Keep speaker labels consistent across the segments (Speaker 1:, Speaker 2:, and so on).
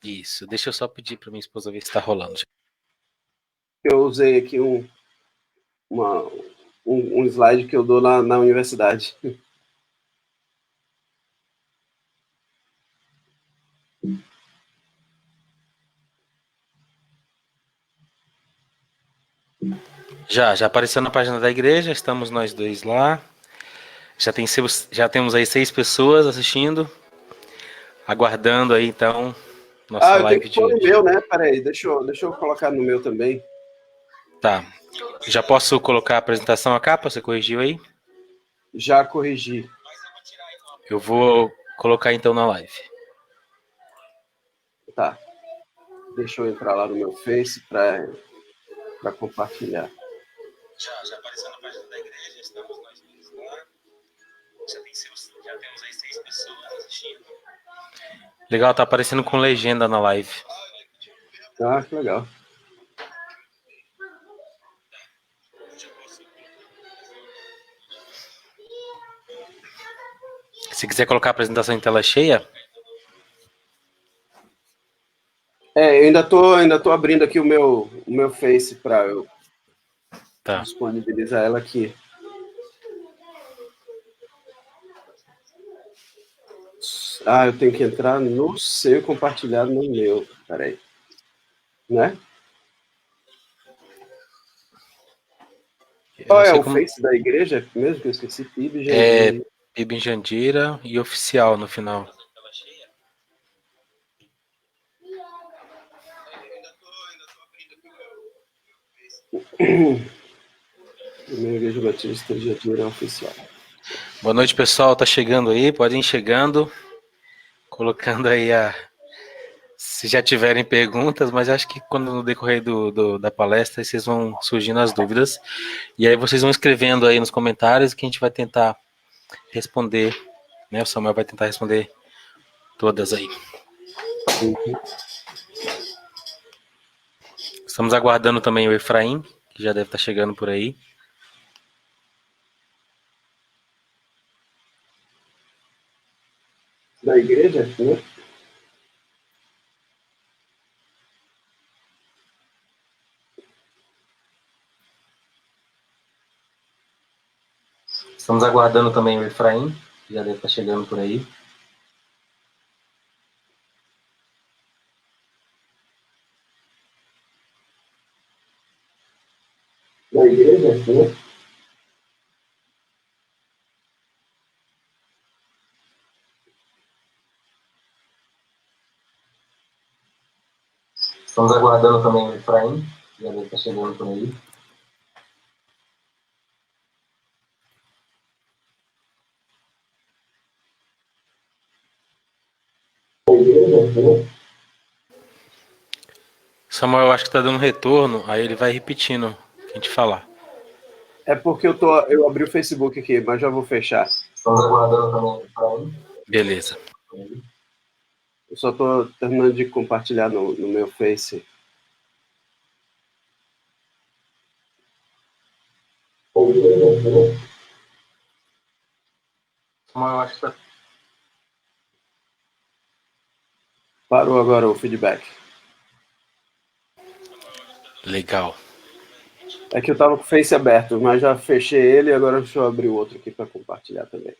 Speaker 1: Isso, deixa eu só pedir para minha esposa ver se está rolando.
Speaker 2: Eu usei aqui um slide que eu dou na universidade.
Speaker 1: Já apareceu na página da igreja, estamos nós dois lá. Já temos aí 6 pessoas assistindo, aguardando aí então nossa
Speaker 2: Eu tenho
Speaker 1: live
Speaker 2: que
Speaker 1: de
Speaker 2: pôr no
Speaker 1: hoje.
Speaker 2: meu, né? Peraí, deixa eu colocar no meu também.
Speaker 1: Tá. Já posso colocar a apresentação a capa? Você corrigiu aí?
Speaker 2: Já corrigi.
Speaker 1: Eu vou colocar então na live.
Speaker 2: Tá. Deixa eu entrar lá no meu Face para compartilhar.
Speaker 1: Já apareceu na página da igreja, estamos nós dois lá. Já temos aí 6 pessoas assistindo. Legal, tá aparecendo com legenda na live.
Speaker 2: Ah, que legal.
Speaker 1: Se quiser colocar a apresentação em tela cheia.
Speaker 2: Eu ainda tô abrindo aqui o meu Face para eu disponibilizar ela aqui. Eu tenho que entrar no seu e compartilhar no meu. Peraí. Né? Qual é o Face da igreja mesmo que eu esqueci? PIB Jandira.
Speaker 1: PIB Jandira e oficial no final.
Speaker 2: Primeira Igreja Batista Jandira oficial.
Speaker 1: Boa noite, pessoal. Tá chegando aí, podem ir chegando. Colocando aí se já tiverem perguntas, mas acho que quando no decorrer da palestra vocês vão surgindo as dúvidas. E aí vocês vão escrevendo aí nos comentários que a gente vai tentar responder, né? O Samuel vai tentar responder todas aí. Estamos aguardando também o Efraim, que já deve estar chegando por aí.
Speaker 2: Da igreja, né?
Speaker 1: Estamos aguardando também o Efraim, que já deve estar chegando por aí.
Speaker 2: Da igreja, né?
Speaker 1: Estamos aguardando também o Efraim, que já deve estar chegando por aí. Samuel, eu acho que tá dando retorno, aí ele vai repetindo o que a gente falar.
Speaker 2: É porque eu abri o Facebook aqui, mas já vou fechar.
Speaker 1: Estamos aguardando também o Efraim. Beleza.
Speaker 2: Eu só tô terminando de compartilhar no meu Face.
Speaker 1: Samuel, eu acho que tá...
Speaker 2: Parou agora o feedback.
Speaker 1: Legal.
Speaker 2: É que eu tava com o Face aberto, mas já fechei ele e agora deixa eu abrir o outro aqui para compartilhar também.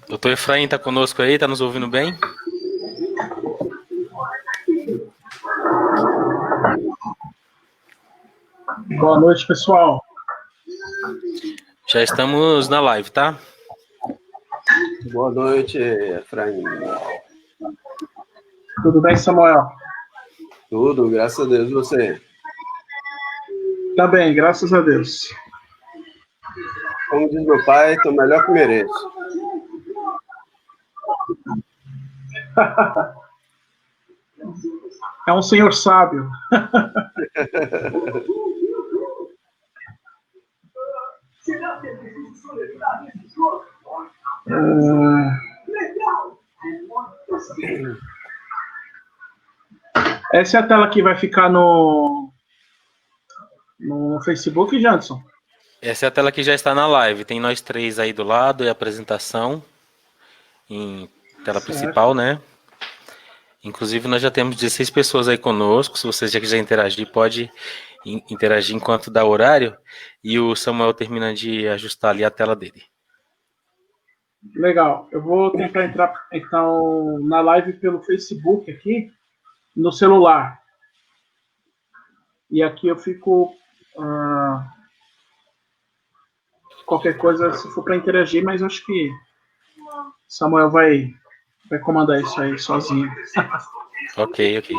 Speaker 1: Doutor Efraim tá conosco aí, tá nos ouvindo bem?
Speaker 3: Boa noite, pessoal.
Speaker 1: Já estamos na live, tá?
Speaker 2: Boa noite, Efraim.
Speaker 3: Tudo bem, Samuel?
Speaker 2: Tudo, graças a Deus. E você?
Speaker 3: Tá bem, graças a Deus.
Speaker 2: Como diz meu pai, estou melhor que mereço.
Speaker 3: É um senhor sábio. Essa é a tela que vai ficar no Facebook, Janderson?
Speaker 1: Essa é a tela que já está na live. Tem nós três aí do lado e a apresentação em tela principal, né? Inclusive, nós já temos 16 pessoas aí conosco. Se você já quiser interagir, pode interagir enquanto dá horário. E o Samuel termina de ajustar ali a tela dele.
Speaker 3: Legal. Eu vou tentar entrar então na live pelo Facebook aqui, no celular. E aqui eu fico... qualquer coisa, se for para interagir, mas acho que Samuel vai comandar isso aí sozinho.
Speaker 1: Ok.
Speaker 3: Deixa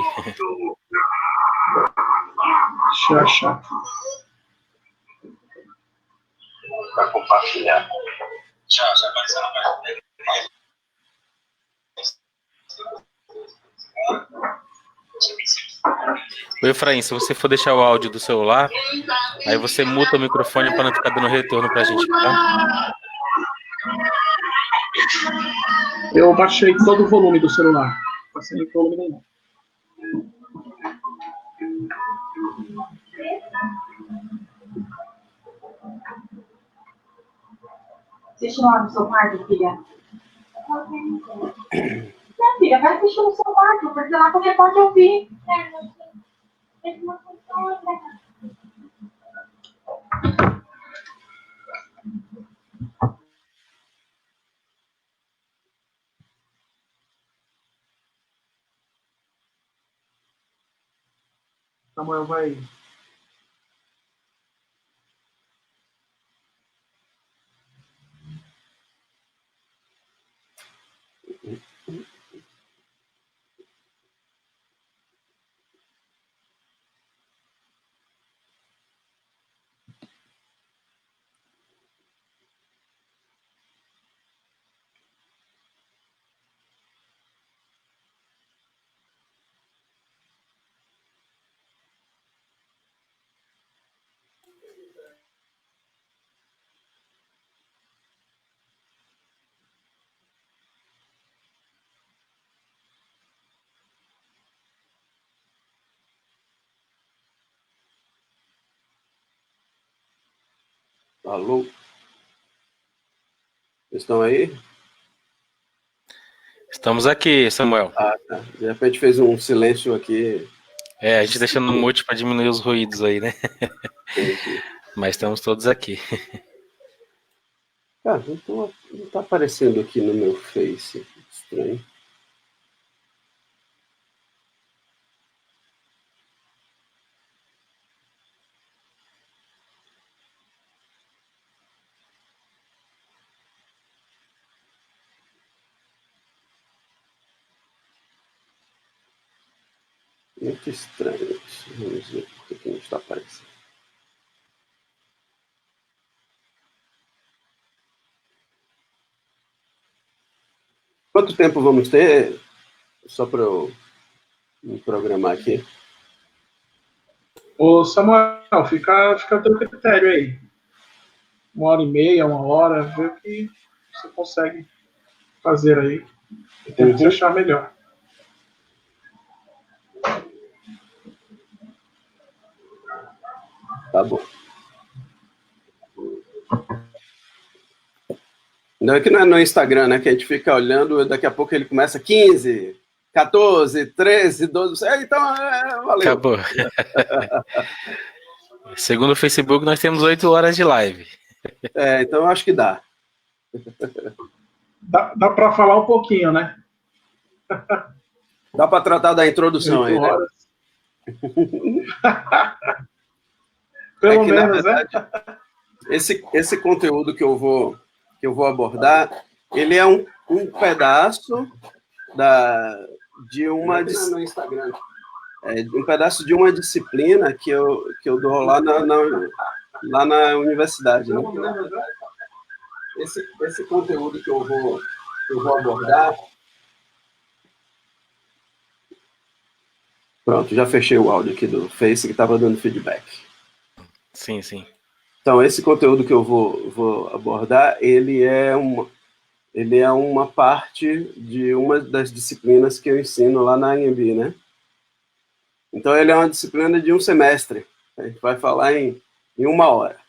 Speaker 3: eu achar.
Speaker 4: Para compartilhar. Já apareceu na página dele.
Speaker 1: O Efraim, se você for deixar o áudio do celular, aí você muta o microfone para não ficar dando retorno para a gente, tá?
Speaker 3: Eu baixei todo o volume do celular. Não passei volume nenhum.
Speaker 5: Assiste lá no seu quarto, filha. Minha filha, vai assistir no seu quarto, porque lá qualquer pode ouvir.
Speaker 3: Samuel vai...
Speaker 2: Alô? Estão aí?
Speaker 1: Estamos aqui, Samuel.
Speaker 2: Ah, tá. De repente fez um silêncio aqui.
Speaker 1: A gente deixando no mute para diminuir os ruídos aí, né? Mas estamos todos aqui.
Speaker 2: Cara, não tá aparecendo aqui no meu Face. Estranho. Muito estranho isso. Vamos ver por que não está aparecendo. Quanto tempo vamos ter? Só para eu me programar aqui.
Speaker 3: Ô, Samuel, fica a teu critério aí. 1h30, 1 hora, vê o que você consegue fazer aí. E tenta se achar melhor.
Speaker 2: Tá bom. Não é que não é no Instagram, né? Que a gente fica olhando, daqui a pouco ele começa 15, 14, 13, 12. Então, valeu.
Speaker 1: Acabou. Segundo o Facebook, nós temos 8 horas de live.
Speaker 2: Então acho que dá.
Speaker 3: Dá para falar um pouquinho, né?
Speaker 2: Dá para tratar da introdução aí, né?
Speaker 3: Pelo
Speaker 2: que, na
Speaker 3: menos, né?
Speaker 2: verdade, esse conteúdo que eu vou abordar, ele é um pedaço de uma no Instagram. Um pedaço de uma disciplina que eu dou lá na universidade, né? Esse conteúdo que eu vou abordar. Pronto, já fechei o áudio aqui do Face que estava dando feedback.
Speaker 1: Sim, sim.
Speaker 2: Então, esse conteúdo que eu vou abordar, ele é uma parte de uma das disciplinas que eu ensino lá na AMB, né? Então, ele é uma disciplina de um semestre. A gente vai falar em 1 hora.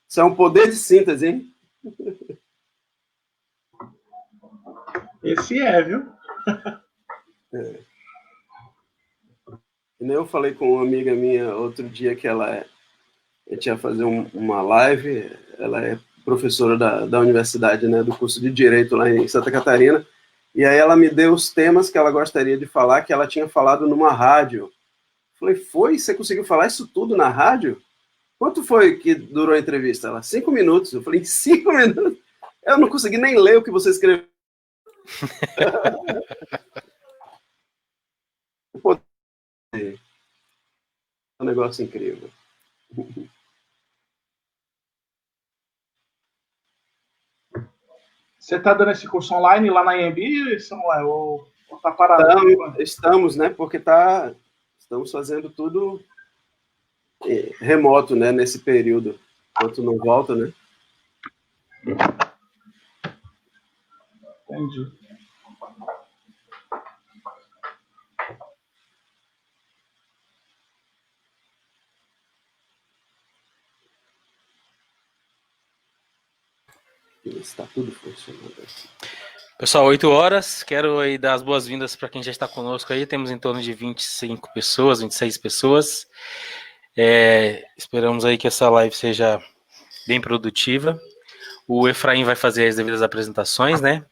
Speaker 2: Isso é um poder de síntese, hein?
Speaker 3: Esse é, viu?
Speaker 2: E nem eu falei com uma amiga minha outro dia que a gente ia fazer uma live. Ela é professora da universidade, né, do curso de Direito lá em Santa Catarina. E aí ela me deu os temas que ela gostaria de falar, que ela tinha falado numa rádio. Falei, você conseguiu falar isso tudo na rádio? Quanto foi que durou a entrevista? Ela, 5 minutos. Eu falei, 5 minutos? Eu não consegui nem ler o que você escreveu. É um negócio incrível.
Speaker 3: Você está dando esse curso online lá na AMB, Samuel? Ou está parado?
Speaker 2: Estamos, né? Porque estamos fazendo tudo remoto, né? Nesse período, enquanto não volta, né?
Speaker 3: Entendi.
Speaker 2: Está tudo funcionando.
Speaker 1: Pessoal, 8 horas. Quero aí dar as boas-vindas para quem já está conosco aí. Temos em torno de 25 pessoas, 26 pessoas. Esperamos aí que essa live seja bem produtiva. O Efraim vai fazer as devidas apresentações, né?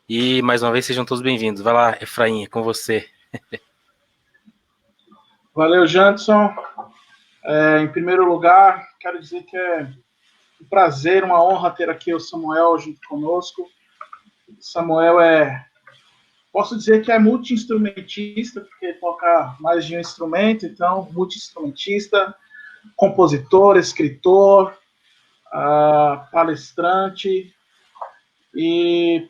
Speaker 1: E mais uma vez sejam todos bem-vindos. Vai lá, Efraim, é com você.
Speaker 3: Valeu, Janderson. Em primeiro lugar, quero dizer que é um prazer, uma honra ter aqui o Samuel junto conosco. Samuel posso dizer que é multi-instrumentista, porque toca mais de um instrumento, então, multi-instrumentista, compositor, escritor, palestrante e,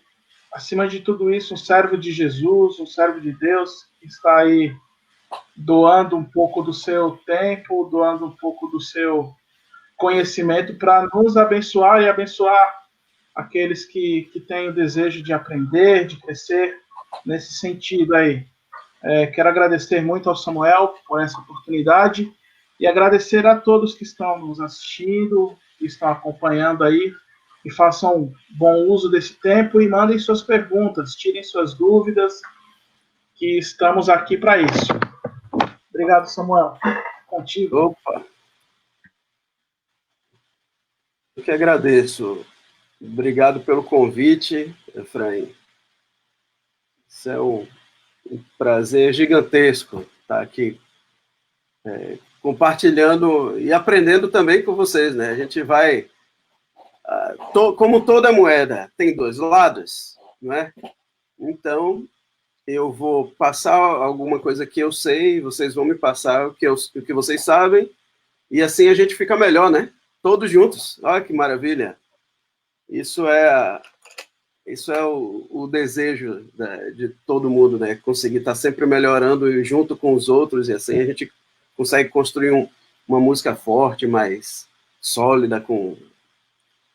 Speaker 3: acima de tudo isso, um servo de Jesus, um servo de Deus, que está aí doando um pouco do seu tempo, doando um pouco do seu conhecimento para nos abençoar e abençoar aqueles que têm o desejo de aprender, de crescer nesse sentido aí. Quero agradecer muito ao Samuel por essa oportunidade e agradecer a todos que estão nos assistindo, que estão acompanhando aí, e façam bom uso desse tempo e mandem suas perguntas, tirem suas dúvidas, que estamos aqui para isso. Obrigado, Samuel. Contigo.
Speaker 2: Opa! Eu que agradeço. Obrigado pelo convite, Efraim. Isso é um prazer gigantesco estar aqui compartilhando e aprendendo também com vocês, né? A gente vai... como toda moeda tem 2 lados, não é? Então, eu vou passar alguma coisa que eu sei, vocês vão me passar o que vocês sabem, e assim a gente fica melhor, né? Todos juntos. Olha que maravilha. Isso é o desejo de todo mundo, né? Conseguir estar sempre melhorando junto com os outros, e assim a gente consegue construir uma música forte, mais sólida, com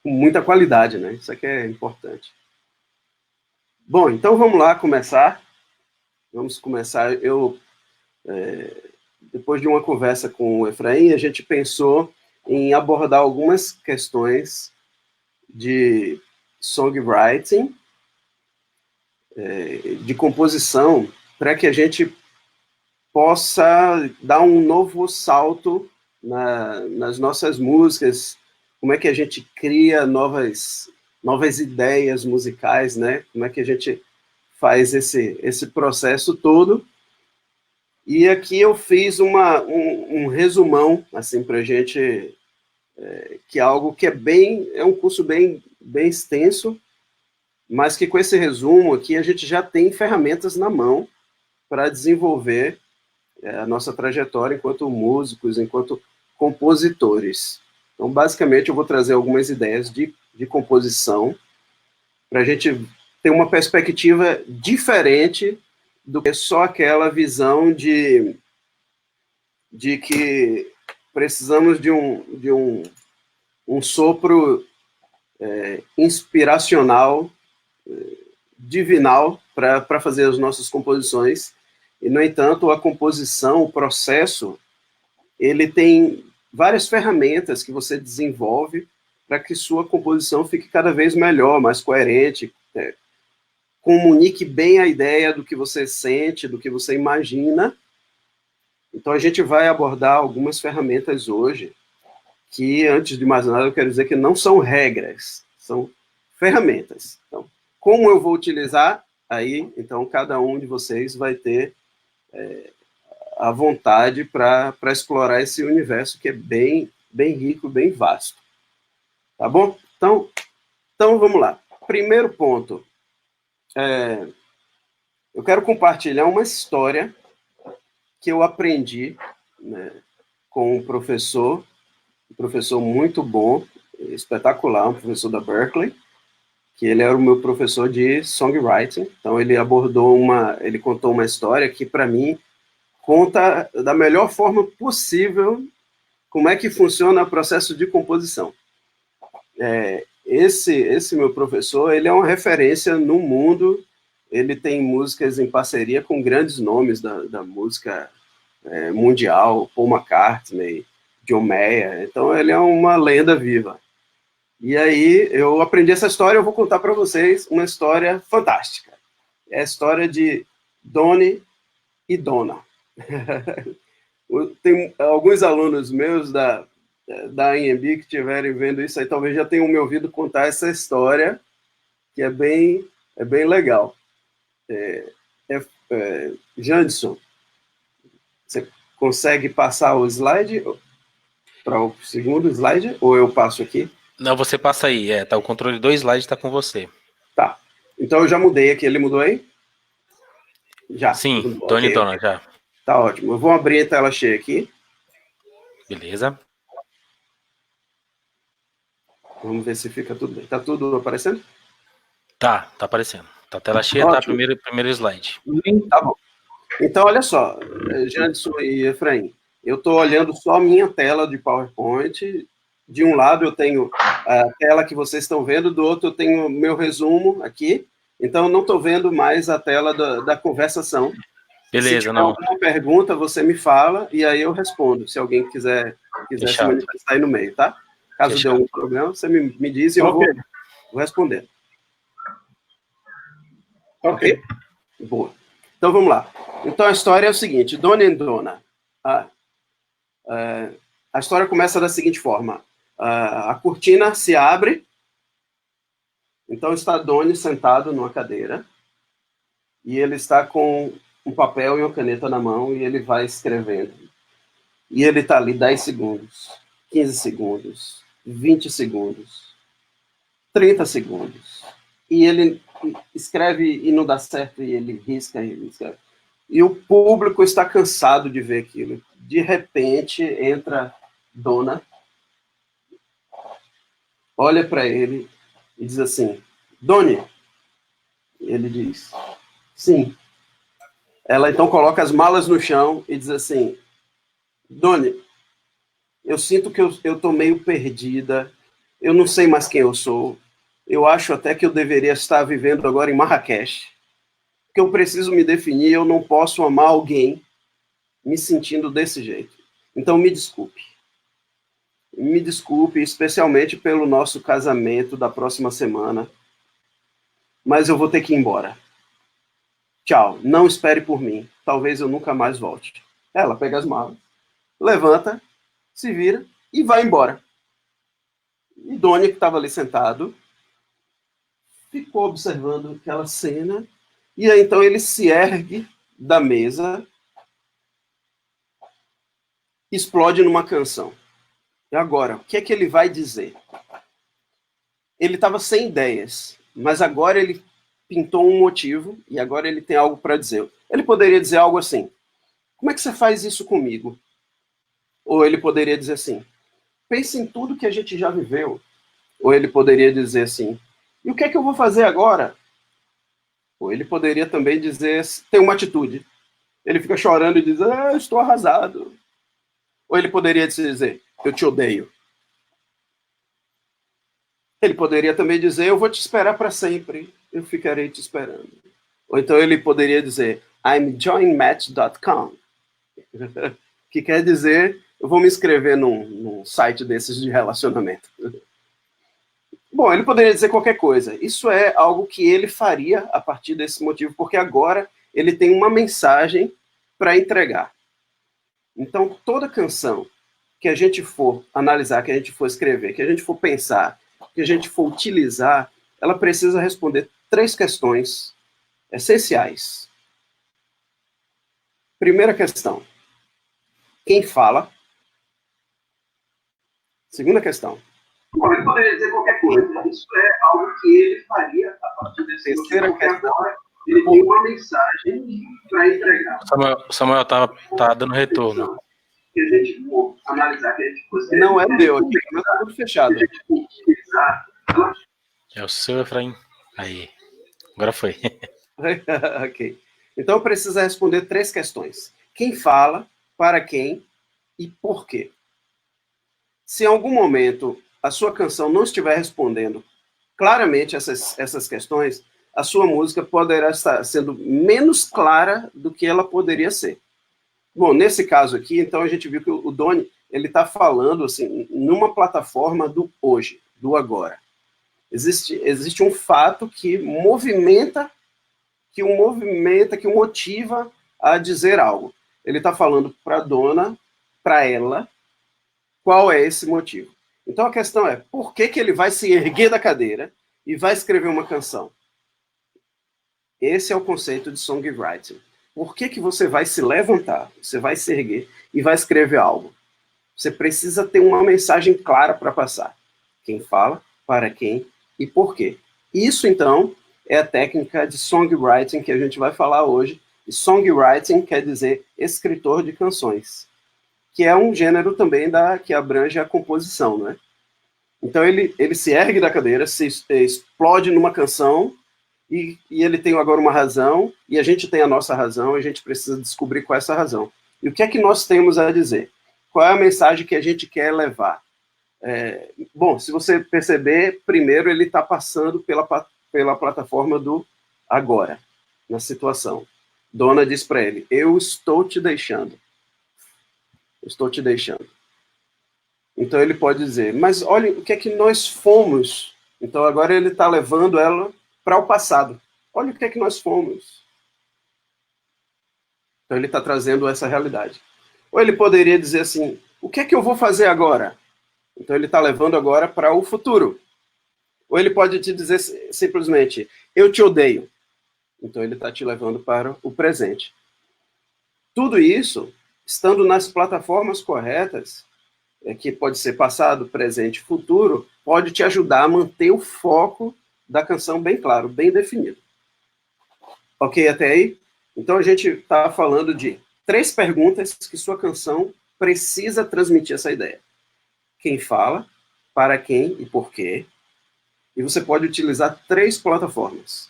Speaker 2: muita qualidade, né? Isso aqui é importante. Bom, então vamos lá começar. Vamos começar. Depois de uma conversa com o Efraim, a gente pensou em abordar algumas questões de songwriting, de composição, para que a gente possa dar um novo salto nas nossas músicas, como é que a gente cria novas ideias musicais, né? Como é que a gente faz esse processo todo. E aqui eu fiz um resumão, assim, para a gente, que é algo que é um curso bem extenso, mas que com esse resumo aqui a gente já tem ferramentas na mão para desenvolver a nossa trajetória enquanto músicos, enquanto compositores. Então, basicamente, eu vou trazer algumas ideias de composição para a gente ter uma perspectiva diferente do que só aquela visão de que precisamos de um sopro inspiracional, divinal, para fazer as nossas composições. E, no entanto, a composição, o processo, ele tem várias ferramentas que você desenvolve para que sua composição fique cada vez melhor, mais coerente, comunique bem a ideia do que você sente, do que você imagina. Então, a gente vai abordar algumas ferramentas hoje que, antes de mais nada, eu quero dizer que não são regras, são ferramentas. Então, como eu vou utilizar, aí, então, cada um de vocês vai ter a vontade para explorar esse universo que é bem rico, bem vasto. Tá bom? Então vamos lá. Primeiro ponto. Eu quero compartilhar uma história que eu aprendi, né, com um professor muito bom, espetacular, um professor da Berkeley, que ele era o meu professor de songwriting. Então ele contou uma história que, para mim, conta da melhor forma possível como é que funciona o processo de composição. Esse meu professor, ele é uma referência no mundo, ele tem músicas em parceria com grandes nomes da música mundial, Paul McCartney, John Mayer, então ele é uma lenda viva. E aí eu aprendi essa história, eu vou contar para vocês uma história fantástica. É a história de Donnie e Donna. Tem alguns alunos meus da AMB que estiverem vendo isso aí, talvez já tenham me ouvido contar essa história, que é bem legal. Jandson, você consegue passar o slide para o segundo slide, ou eu passo aqui?
Speaker 1: Não, você passa aí, tá, o controle do slide está com você.
Speaker 2: Tá, então eu já mudei aqui, ele mudou aí? Já.
Speaker 1: Sim, Donnie e Donna, já.
Speaker 2: Tá ótimo, eu vou abrir a tela cheia aqui.
Speaker 1: Beleza.
Speaker 2: Vamos ver se fica tudo bem. Tá tudo aparecendo?
Speaker 1: Tá aparecendo. Tá a tela cheia, ótimo. Tá primeiro slide.
Speaker 2: Tá bom. Então, olha só, Jandson e Efraim, eu estou olhando só a minha tela de PowerPoint. De um lado eu tenho a tela que vocês estão vendo, do outro eu tenho o meu resumo aqui. Então, eu não estou vendo mais a tela da conversação.
Speaker 1: Beleza,
Speaker 2: se tiver alguma pergunta, você me fala e aí eu respondo, se alguém quiser se manifestar aí no meio, tá? Caso dê algum problema, você me diz e eu vou responder. Ok? Boa. Então, vamos lá. Então, a história é o seguinte, Donnie e Donna. A história começa da seguinte forma. A cortina se abre, então está Donnie sentado numa cadeira e ele está com um papel e uma caneta na mão e ele vai escrevendo. E ele está ali 10 segundos, 15 segundos, 20 segundos, 30 segundos. E ele escreve e não dá certo, e ele risca e ele escreve. E o público está cansado de ver aquilo. De repente, entra Donna, olha para ele e diz assim, Donnie. Ele diz, sim. Ela então coloca as malas no chão e diz assim, Donnie, eu sinto que eu estou meio perdida, eu não sei mais quem eu sou, eu acho até que eu deveria estar vivendo agora em Marrakech, porque eu preciso me definir, eu não posso amar alguém me sentindo desse jeito. Então me desculpe. Me desculpe, especialmente pelo nosso casamento da próxima semana, mas eu vou ter que ir embora. Tchau, não espere por mim. Talvez eu nunca mais volte. Ela pega as malas, levanta, se vira e vai embora. E Donnie, que estava ali sentado, ficou observando aquela cena. E aí, então, ele se ergue da mesa explode numa canção. E agora, o que é que ele vai dizer? Ele estava sem ideias, mas agora ele pintou um motivo e agora ele tem algo para dizer. Ele poderia dizer algo assim: como é que você faz isso comigo? Ou ele poderia dizer assim: pense em tudo que a gente já viveu. Ou ele poderia dizer assim: e o que é que eu vou fazer agora? Ou ele poderia também dizer, tem uma atitude. Ele fica chorando e diz, estou arrasado. Ou ele poderia dizer, eu te odeio. Ele poderia também dizer, eu vou te esperar para sempre. Eu ficarei te esperando. Ou então ele poderia dizer, I'm joinmatch.com. Que quer dizer, eu vou me inscrever num site desses de relacionamento. Bom, ele poderia dizer qualquer coisa. Isso é algo que ele faria a partir desse motivo, porque agora ele tem uma mensagem para entregar. Então, toda canção que a gente for analisar, que a gente for escrever, que a gente for pensar, que a gente for utilizar, ela precisa responder 3 questões essenciais. Primeira questão: quem fala? Segunda questão: bom, ele poderia dizer qualquer coisa. Isso é algo que ele faria a partir desse terceira questão. Ele tem uma mensagem para entregar.
Speaker 1: Samuel tá dando retorno.
Speaker 2: Que a gente for analisar, que a gente for escrever. Não é meu, aqui está tudo fechado.
Speaker 1: É o seu, Efraim. Aí. Agora foi.
Speaker 2: Ok. Então precisa responder 3 questões: quem fala, para quem e por quê. Se em algum momento a sua canção não estiver respondendo claramente essas questões, a sua música poderá estar sendo menos clara do que ela poderia ser. Bom, nesse caso aqui, então a gente viu que o Doni, ele está falando assim, numa plataforma do hoje, do agora. Existe um fato que movimenta, que o motiva a dizer algo. Ele está falando para a dona, para ela, qual é esse motivo. Então a questão é, por que ele vai se erguer da cadeira e vai escrever uma canção? Esse é o conceito de songwriting. Por que você vai se levantar, você vai se erguer e vai escrever algo? Você precisa ter uma mensagem clara para passar. Quem fala, para quem e por quê. Isso, então, é a técnica de songwriting que a gente vai falar hoje. E songwriting quer dizer escritor de canções, que é um gênero também que abrange a composição, né? Então ele se ergue da cadeira, se explode numa canção, e ele tem agora uma razão, e a gente tem a nossa razão, e a gente precisa descobrir qual é essa razão. E o que é que nós temos a dizer? Qual é a mensagem que a gente quer levar? Bom, se você perceber, primeiro ele está passando pela plataforma do agora, na situação. Dona diz para ele, eu estou te deixando. Estou te deixando. Então ele pode dizer, mas olha o que é que nós fomos. Então agora ele está levando ela para o passado. Olha o que é que nós fomos. Então ele está trazendo essa realidade. Ou ele poderia dizer assim, o que é que eu vou fazer agora? Então ele está levando agora para o futuro. Ou ele pode te dizer simplesmente, eu te odeio. Então ele está te levando para o presente. Tudo isso, estando nas plataformas corretas, que pode ser passado, presente, futuro, pode te ajudar a manter o foco da canção bem claro, bem definido. Ok até aí? Então a gente está falando de 3 perguntas que sua canção precisa transmitir essa ideia. Quem fala, para quem e por quê. E você pode utilizar 3 plataformas: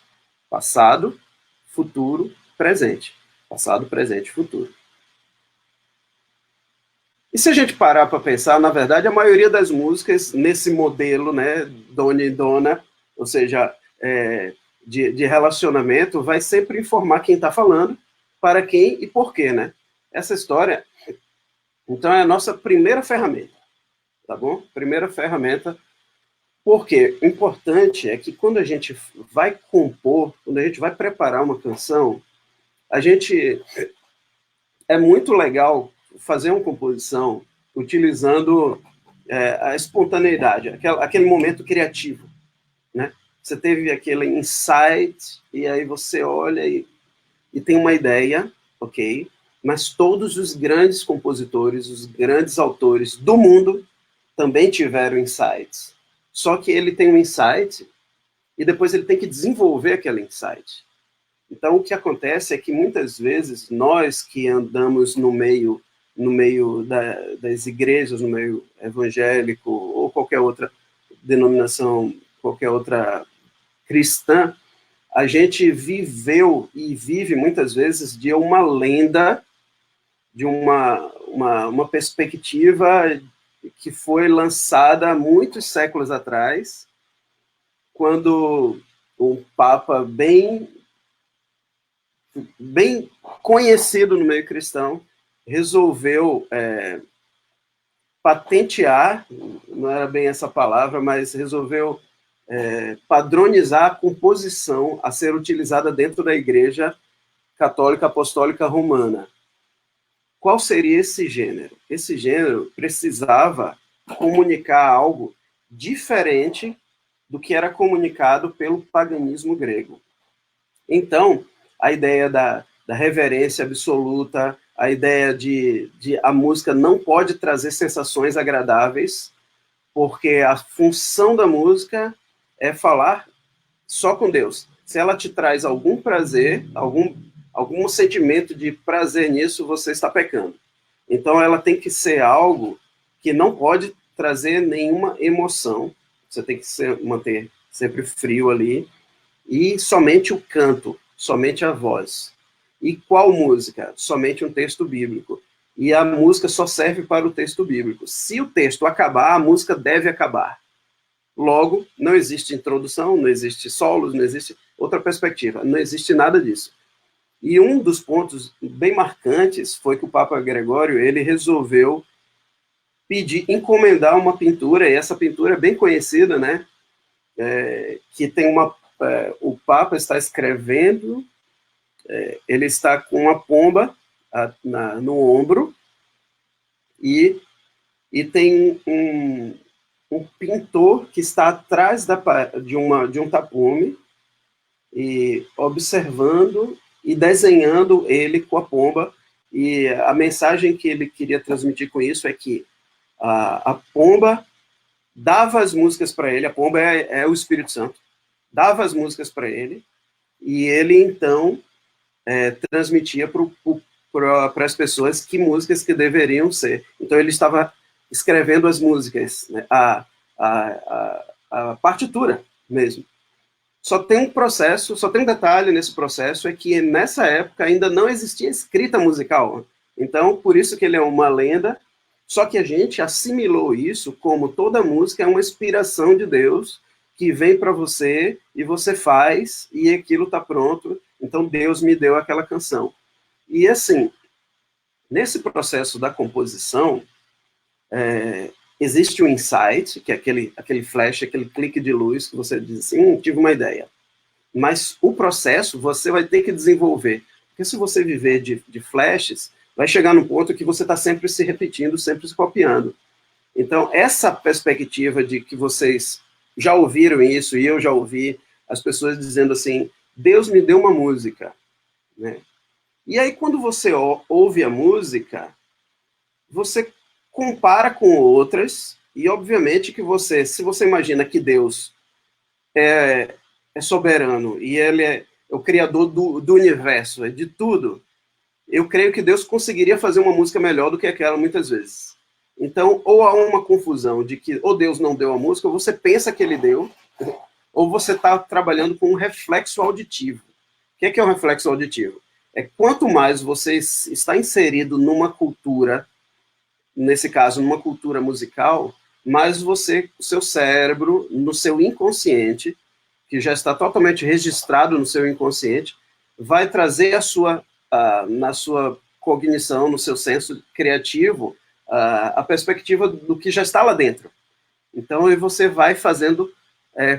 Speaker 2: passado, futuro, presente. Passado, presente, futuro. E se a gente parar para pensar, na verdade, a maioria das músicas nesse modelo, né, dona e dona, ou seja, de relacionamento, vai sempre informar quem está falando, para quem e por quê, né? Essa história, então, é a nossa primeira ferramenta, tá bom? Primeira ferramenta. Porque o importante é que quando a gente vai compor, quando a gente vai preparar uma canção, é muito legal fazer uma composição utilizando a espontaneidade, aquele momento criativo, né? Você teve aquele insight, e aí você olha e tem uma ideia, ok? mas todos os grandes compositores, os grandes autores do mundo também tiveram insights. Só que ele tem um insight e depois ele tem que desenvolver aquele insight. Então, o que acontece é que muitas vezes nós que andamos no meio das igrejas, no meio evangélico ou qualquer outra denominação, qualquer outra cristã, a gente viveu e vive muitas vezes de uma lenda, de uma perspectiva que foi lançada há muitos séculos atrás, quando um Papa bem conhecido no meio cristão resolveu patentear, não era bem essa palavra, mas resolveu padronizar a composição a ser utilizada dentro da Igreja Católica Apostólica Romana. Qual seria esse gênero? Esse gênero precisava comunicar algo diferente do que era comunicado pelo paganismo grego. Então, a ideia da reverência absoluta, a ideia de a música não pode trazer sensações agradáveis, porque a função da música é falar só com Deus. Se ela te traz algum prazer, algum sentimento de prazer nisso, você está pecando. Então, ela tem que ser algo que não pode trazer nenhuma emoção. Você tem que manter sempre frio ali. E somente o canto, somente a voz. E qual música? Somente um texto bíblico. E a música só serve para o texto bíblico. Se o texto acabar, a música deve acabar. Logo, não existe introdução, não existe solos, não existe outra perspectiva, não existe nada disso. E um dos pontos bem marcantes foi que o Papa Gregório, ele resolveu encomendar uma pintura, e essa pintura é bem conhecida, né? Que tem o Papa está escrevendo, ele está com uma pomba no ombro, e tem um pintor que está atrás de um tapume, e observando e desenhando ele com a pomba, e a mensagem que ele queria transmitir com isso é que a pomba dava as músicas para ele, a pomba é o Espírito Santo, dava as músicas para ele, e ele então transmitia para as pessoas que músicas que deveriam ser. Então ele estava escrevendo as músicas, né, a partitura mesmo. Só tem um processo, só tem um detalhe nesse processo, é que nessa época ainda não existia escrita musical. Então, por isso que ele é uma lenda, só que a gente assimilou isso como toda música é uma inspiração de Deus, que vem para você, e você faz, e aquilo está pronto, então Deus me deu aquela canção. E assim, nesse processo da composição, existe um insight, que é aquele flash, aquele clique de luz, que você diz assim, tive uma ideia. Mas o processo você vai ter que desenvolver. Porque se você viver de flashes, vai chegar num ponto que você está sempre se repetindo, sempre se copiando. Então, essa perspectiva de que vocês já ouviram isso, e eu já ouvi, as pessoas dizendo assim, Deus me deu uma música, né? E aí, quando você ouve a música, você compara com outras, e obviamente que se você imagina que Deus é soberano, e ele é o criador do universo, é de tudo, eu creio que Deus conseguiria fazer uma música melhor do que aquela muitas vezes. Então, ou há uma confusão de que ou Deus não deu a música, ou você pensa que ele deu, ou você está trabalhando com um reflexo auditivo. O que é um reflexo auditivo? Quanto mais você está inserido numa cultura, nesse caso, numa cultura musical, mais o seu cérebro, no seu inconsciente, que já está totalmente registrado no seu inconsciente, vai trazer na sua cognição, no seu senso criativo, a perspectiva do que já está lá dentro. Então, você vai fazendo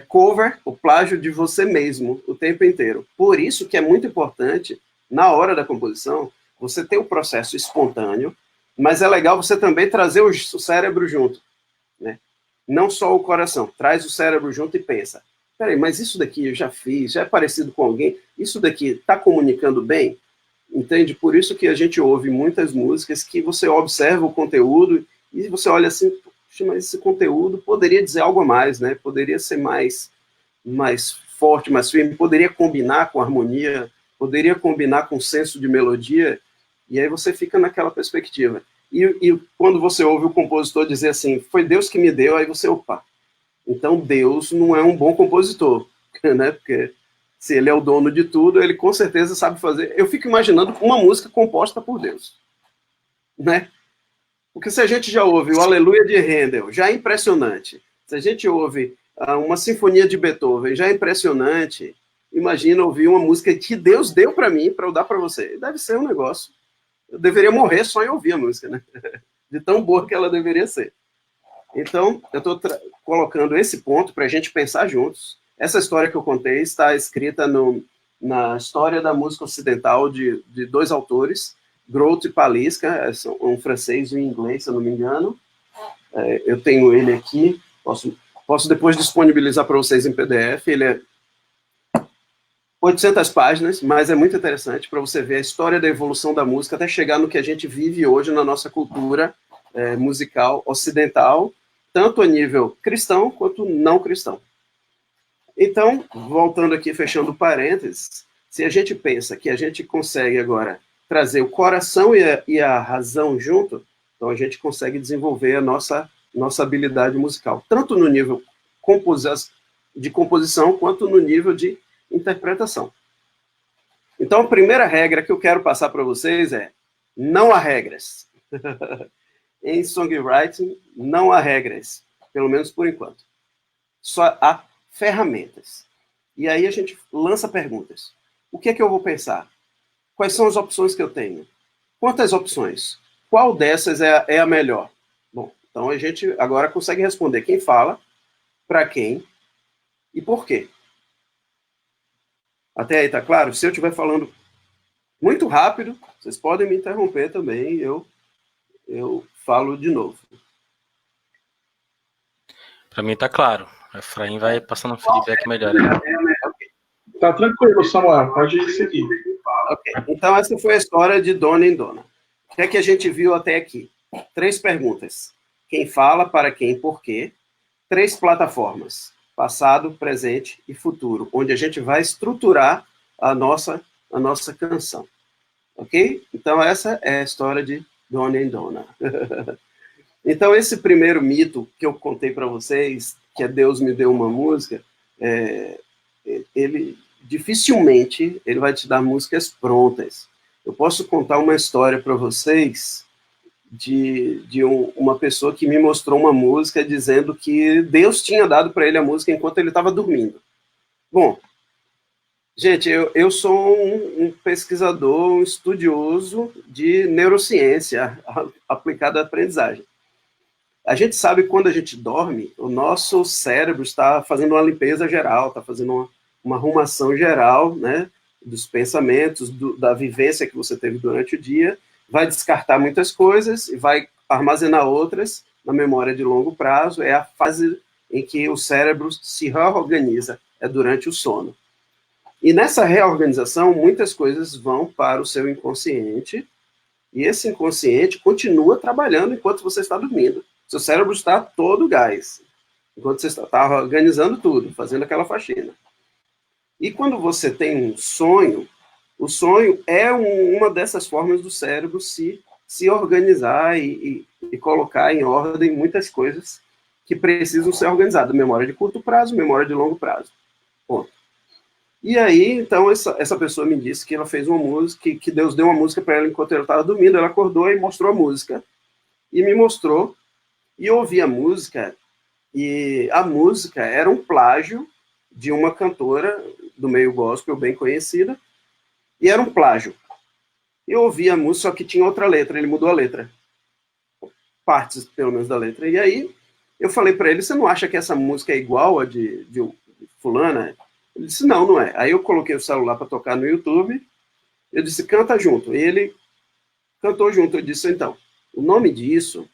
Speaker 2: cover, o plágio de você mesmo, o tempo inteiro. Por isso que é muito importante, na hora da composição, você ter o processo espontâneo, mas é legal você também trazer o cérebro junto, né? Não só o coração, traz o cérebro junto e pensa, peraí, mas isso daqui eu já fiz, já é parecido com alguém, isso daqui está comunicando bem? Entende? Por isso que a gente ouve muitas músicas que você observa o conteúdo e você olha assim, mas esse conteúdo poderia dizer algo a mais, né? Poderia ser mais forte, mais firme, poderia combinar com harmonia, poderia combinar com senso de melodia, e aí você fica naquela perspectiva. E quando você ouve o compositor dizer assim, foi Deus que me deu, aí você, opa, então Deus não é um bom compositor, né? Porque se ele é o dono de tudo, ele com certeza sabe fazer. Eu fico imaginando uma música composta por Deus, né? Porque se a gente já ouve o Aleluia de Handel, já é impressionante. Se a gente ouve uma sinfonia de Beethoven, já é impressionante. Imagina ouvir uma música que Deus deu para mim, para eu dar para você. Deve ser um negócio. Eu deveria morrer só em ouvir a música, né? De tão boa que ela deveria ser. Então, eu estou colocando esse ponto para a gente pensar juntos. Essa história que eu contei está escrita na História da Música Ocidental de dois autores, Groth e Paliska, um francês e um inglês, se eu não me engano. Eu tenho ele aqui, posso depois disponibilizar para vocês em PDF. Ele é 800 páginas, mas é muito interessante para você ver a história da evolução da música até chegar no que a gente vive hoje na nossa cultura musical ocidental, tanto a nível cristão quanto não cristão. Então, voltando aqui, fechando parênteses, se a gente pensa que a gente consegue agora trazer o coração e a razão junto, então a gente consegue desenvolver a nossa habilidade musical, tanto no nível de composição, quanto no nível de interpretação. Então, a primeira regra que eu quero passar para vocês é: não há regras. Em songwriting, não há regras, pelo menos por enquanto. Só há ferramentas. E aí a gente lança perguntas. O que é que eu vou pensar? Quais são as opções que eu tenho? Quantas opções? Qual dessas é a melhor? Bom, então a gente agora consegue responder quem fala, para quem e por quê. Até aí, tá claro? Se eu estiver falando muito rápido, vocês podem me interromper também, eu falo de novo.
Speaker 1: Para mim tá claro. O Efraim vai passando um feedback melhor.
Speaker 3: Tá tranquilo, Samuel, pode seguir.
Speaker 2: Ok, então essa foi a história de Dona em Dona. O que é que a gente viu até aqui? 3 perguntas. Quem fala, para quem, por quê. 3 plataformas. Passado, presente e futuro, onde a gente vai estruturar a nossa canção. Ok? Então essa é a história de Dona em Dona. Então esse primeiro mito que eu contei para vocês, que é Deus me deu uma música, ele dificilmente ele vai te dar músicas prontas. Eu posso contar uma história para vocês de uma pessoa que me mostrou uma música dizendo que Deus tinha dado para ele a música enquanto ele estava dormindo. Bom, gente, eu sou um pesquisador, um estudioso de neurociência aplicada à aprendizagem. A gente sabe que quando a gente dorme, o nosso cérebro está fazendo uma limpeza geral, está fazendo uma arrumação geral, né, dos pensamentos, da vivência que você teve durante o dia, vai descartar muitas coisas e vai armazenar outras na memória de longo prazo. É a fase em que o cérebro se reorganiza, é durante o sono. E nessa reorganização, muitas coisas vão para o seu inconsciente, e esse inconsciente continua trabalhando enquanto você está dormindo. Seu cérebro está todo gás, enquanto você está organizando tudo, fazendo aquela faxina. E quando você tem um sonho, o sonho é uma dessas formas do cérebro se organizar e colocar em ordem muitas coisas que precisam ser organizadas. Memória de curto prazo, memória de longo prazo. Ponto. E aí, então, essa pessoa me disse que ela fez uma música, que Deus deu uma música para ela enquanto ela estava dormindo. Ela acordou e mostrou a música. E me mostrou. E eu ouvi a música. E a música era um plágio de uma cantora do meio gospel bem conhecida. E era um plágio. Eu ouvi a música, só que tinha outra letra. Ele mudou a letra. Partes, pelo menos, da letra. E aí, eu falei para ele, você não acha que essa música é igual a de fulana? Ele disse, não é. Aí eu coloquei o celular para tocar no YouTube. Eu disse, canta junto. E ele cantou junto. Eu disse, então, o nome disso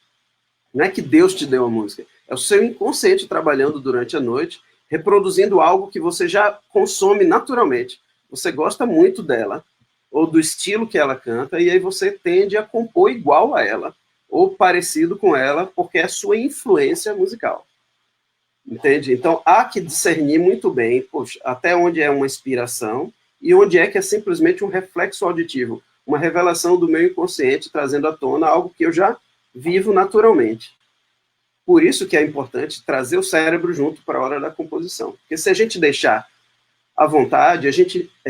Speaker 2: não é que Deus te deu a música. É o seu inconsciente trabalhando durante a noite, reproduzindo algo que você já consome naturalmente. Você gosta muito dela, ou do estilo que ela canta, e aí você tende a compor igual a ela, ou parecido com ela, porque é a sua influência musical. Entende? Então, há que discernir muito bem, poxa, até onde é uma inspiração e onde é que é simplesmente um reflexo auditivo, uma revelação do meu inconsciente trazendo à tona algo que eu já vivo naturalmente. Por isso que é importante trazer o cérebro junto para a hora da composição. Porque se a gente deixar à vontade, a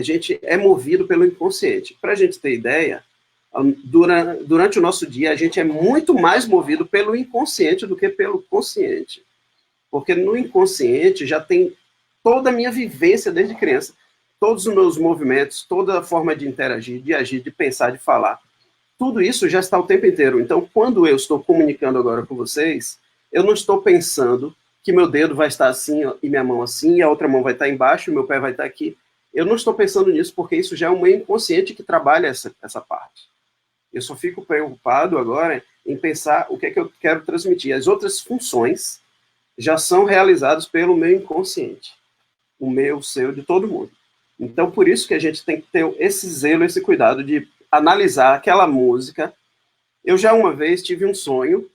Speaker 2: gente é movido pelo inconsciente. Para a gente ter ideia, durante o nosso dia, a gente é muito mais movido pelo inconsciente do que pelo consciente. Porque no inconsciente já tem toda a minha vivência desde criança, todos os meus movimentos, toda a forma de interagir, de agir, de pensar, de falar. Tudo isso já está o tempo inteiro. Então, quando eu estou comunicando agora com vocês, eu não estou pensando que meu dedo vai estar assim e minha mão assim, e a outra mão vai estar embaixo e meu pé vai estar aqui. Eu não estou pensando nisso porque isso já é um meio inconsciente que trabalha essa parte. Eu só fico preocupado agora em pensar o que é que eu quero transmitir. As outras funções já são realizados pelo meu inconsciente. O meu, o seu, de todo mundo. Então, por isso que a gente tem que ter esse zelo, esse cuidado de analisar aquela música. Eu já uma vez tive um sonho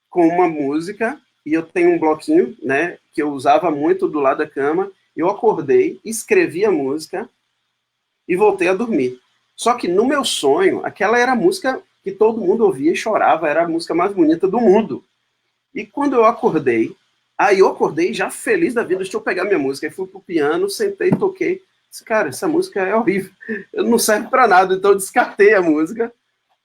Speaker 2: com uma música, e eu tenho um bloquinho, né, que eu usava muito do lado da cama. Eu acordei, escrevi a música e voltei a dormir. Só que no meu sonho, aquela era a música que todo mundo ouvia e chorava, era a música mais bonita do mundo. E quando eu acordei, aí eu acordei já feliz da vida, deixa eu pegar minha música. Aí fui pro piano, sentei, toquei. Disse, cara, essa música é horrível, não serve para nada. Então eu descartei a música,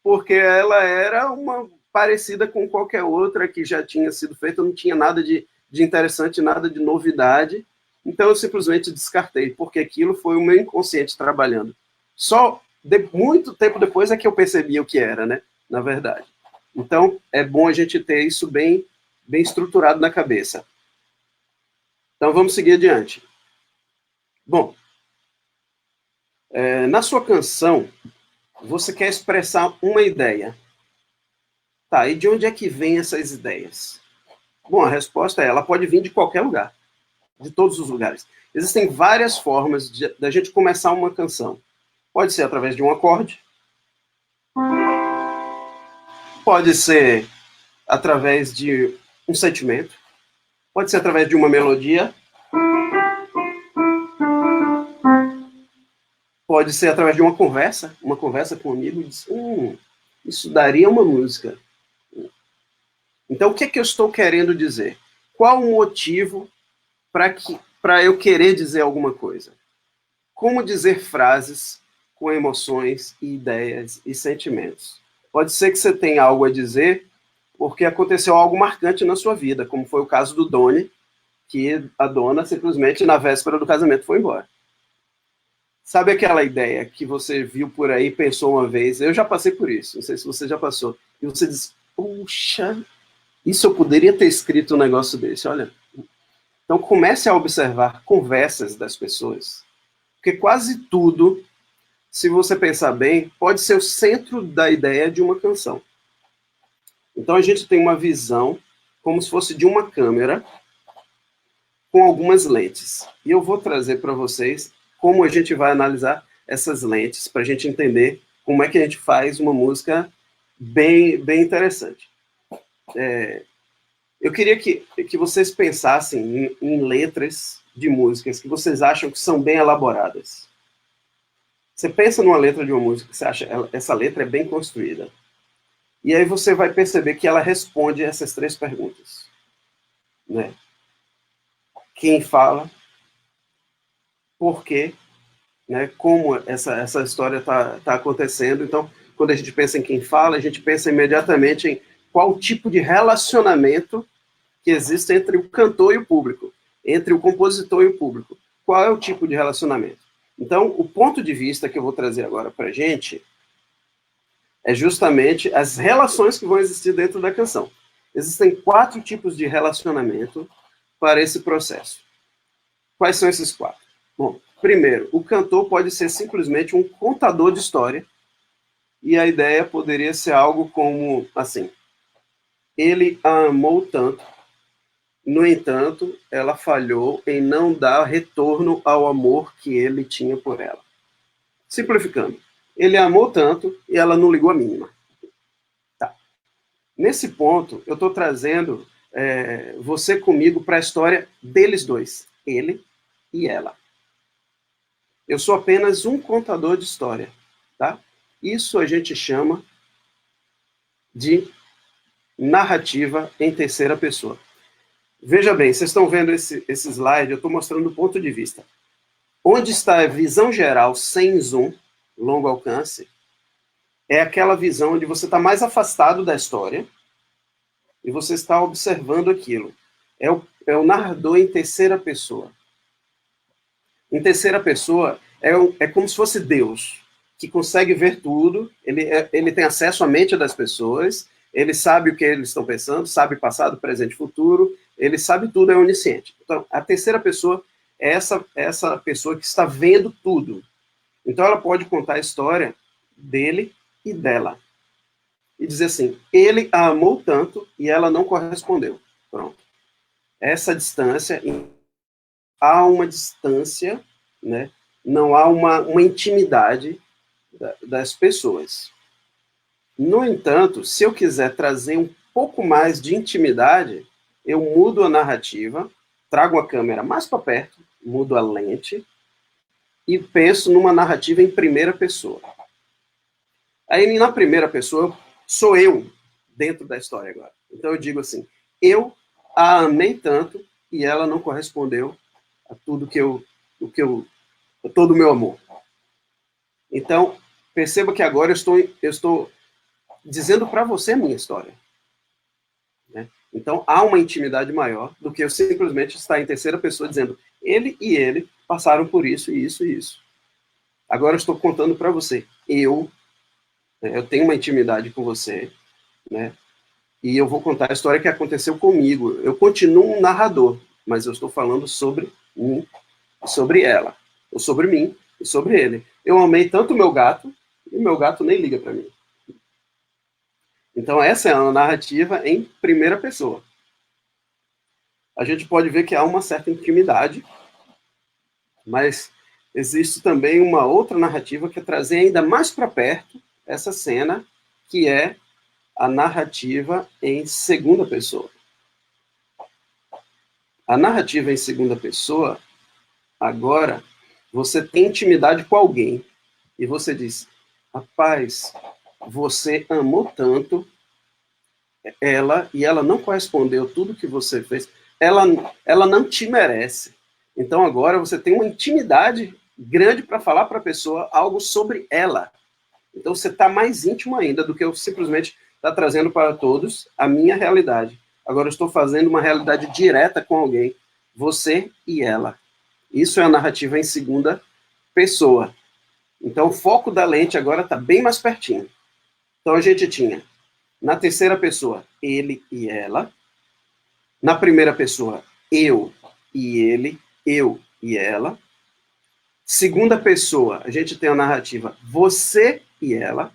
Speaker 2: porque ela era uma parecida com qualquer outra que já tinha sido feita, não tinha nada de interessante, nada de novidade. Então eu simplesmente descartei, porque aquilo foi o meu inconsciente trabalhando. Só muito tempo depois é que eu percebi o que era, né? Na verdade. Então é bom a gente ter isso bem estruturado na cabeça. Então vamos seguir adiante. Bom, na sua canção, você quer expressar uma ideia. Tá, e de onde é que vem essas ideias? Bom, a resposta é, ela pode vir de qualquer lugar, de todos os lugares. Existem várias formas da gente começar uma canção. Pode ser através de um acorde, pode ser através de um sentimento, pode ser através de uma melodia, pode ser através de uma conversa com um amigo e diz, isso daria uma música. Então, o que é que eu estou querendo dizer? Qual o motivo para eu querer dizer alguma coisa? Como dizer frases com emoções, e ideias e sentimentos? Pode ser que você tenha algo a dizer porque aconteceu algo marcante na sua vida, como foi o caso do Doni, que a dona simplesmente na véspera do casamento foi embora. Sabe aquela ideia que você viu por aí, pensou uma vez? Eu já passei por isso, não sei se você já passou. E você diz, puxa, isso eu poderia ter escrito um negócio desse, olha. Então comece a observar conversas das pessoas, porque quase tudo, se você pensar bem, pode ser o centro da ideia de uma canção. Então a gente tem uma visão como se fosse de uma câmera com algumas lentes. E eu vou trazer para vocês como a gente vai analisar essas lentes, para a gente entender como é que a gente faz uma música bem interessante. Eu queria que vocês pensassem em letras de músicas que vocês acham que são bem elaboradas. Você pensa numa letra de uma música, você acha essa letra é bem construída. E aí você vai perceber que ela responde essas três perguntas. Né? Quem fala? Por quê? Né? Como essa história está acontecendo? Então, quando a gente pensa em quem fala, a gente pensa imediatamente em qual tipo de relacionamento que existe entre o cantor e o público, entre o compositor e o público. Qual é o tipo de relacionamento? Então, o ponto de vista que eu vou trazer agora para a gente é justamente as relações que vão existir dentro da canção. Existem 4 tipos de relacionamento para esse processo. Quais são esses 4? Bom, primeiro, o cantor pode ser simplesmente um contador de história, e a ideia poderia ser algo como, assim, ele a amou tanto, no entanto, ela falhou em não dar retorno ao amor que ele tinha por ela. Simplificando, ele a amou tanto e ela não ligou a mínima. Tá. Nesse ponto, eu estou trazendo você comigo para a história deles dois, ele e ela. Eu sou apenas um contador de história, tá? Isso a gente chama de narrativa em terceira pessoa. Veja bem, vocês estão vendo esse slide, eu estou mostrando o ponto de vista. Onde está a visão geral sem zoom, longo alcance, é aquela visão onde você está mais afastado da história e você está observando aquilo. É o narrador em terceira pessoa. Em terceira pessoa, é como se fosse Deus, que consegue ver tudo, ele tem acesso à mente das pessoas, ele sabe o que eles estão pensando, sabe passado, presente e futuro, ele sabe tudo, é onisciente. Então, a terceira pessoa é essa pessoa que está vendo tudo. Então, ela pode contar a história dele e dela. E dizer assim, ele a amou tanto e ela não correspondeu. Pronto. Essa distância, há uma distância, né? Não há uma intimidade das pessoas. No entanto, se eu quiser trazer um pouco mais de intimidade, eu mudo a narrativa, trago a câmera mais para perto, mudo a lente e penso numa narrativa em primeira pessoa. Aí, na primeira pessoa, sou eu dentro da história agora. Então, eu digo assim, eu a amei tanto e ela não correspondeu a tudo todo o meu amor. Então, perceba que agora eu estou dizendo para você a minha história. Né? Então, há uma intimidade maior do que eu simplesmente estar em terceira pessoa dizendo ele e ele passaram por isso, isso e isso. Agora eu estou contando para você. Eu tenho uma intimidade com você, né? E eu vou contar a história que aconteceu comigo. Eu continuo um narrador, mas eu estou falando sobre mim e sobre ela. Ou sobre mim e sobre ele. Eu amei tanto o meu gato, e o meu gato nem liga para mim. Então, essa é uma narrativa em primeira pessoa. A gente pode ver que há uma certa intimidade, mas existe também uma outra narrativa que é trazer ainda mais para perto essa cena, que é a narrativa em segunda pessoa. A narrativa em segunda pessoa, agora, você tem intimidade com alguém, e você diz, rapaz, você amou tanto ela, e ela não correspondeu tudo que você fez, ela não te merece. Então agora você tem uma intimidade grande para falar para a pessoa algo sobre ela. Então você está mais íntimo ainda do que eu simplesmente estar trazendo para todos a minha realidade. Agora eu estou fazendo uma realidade direta com alguém, você e ela. Isso é a narrativa em segunda pessoa. Então o foco da lente agora está bem mais pertinho. Então a gente tinha, na terceira pessoa, ele e ela. Na primeira pessoa, eu e ele, eu e ela. Segunda pessoa, a gente tem a narrativa você e ela,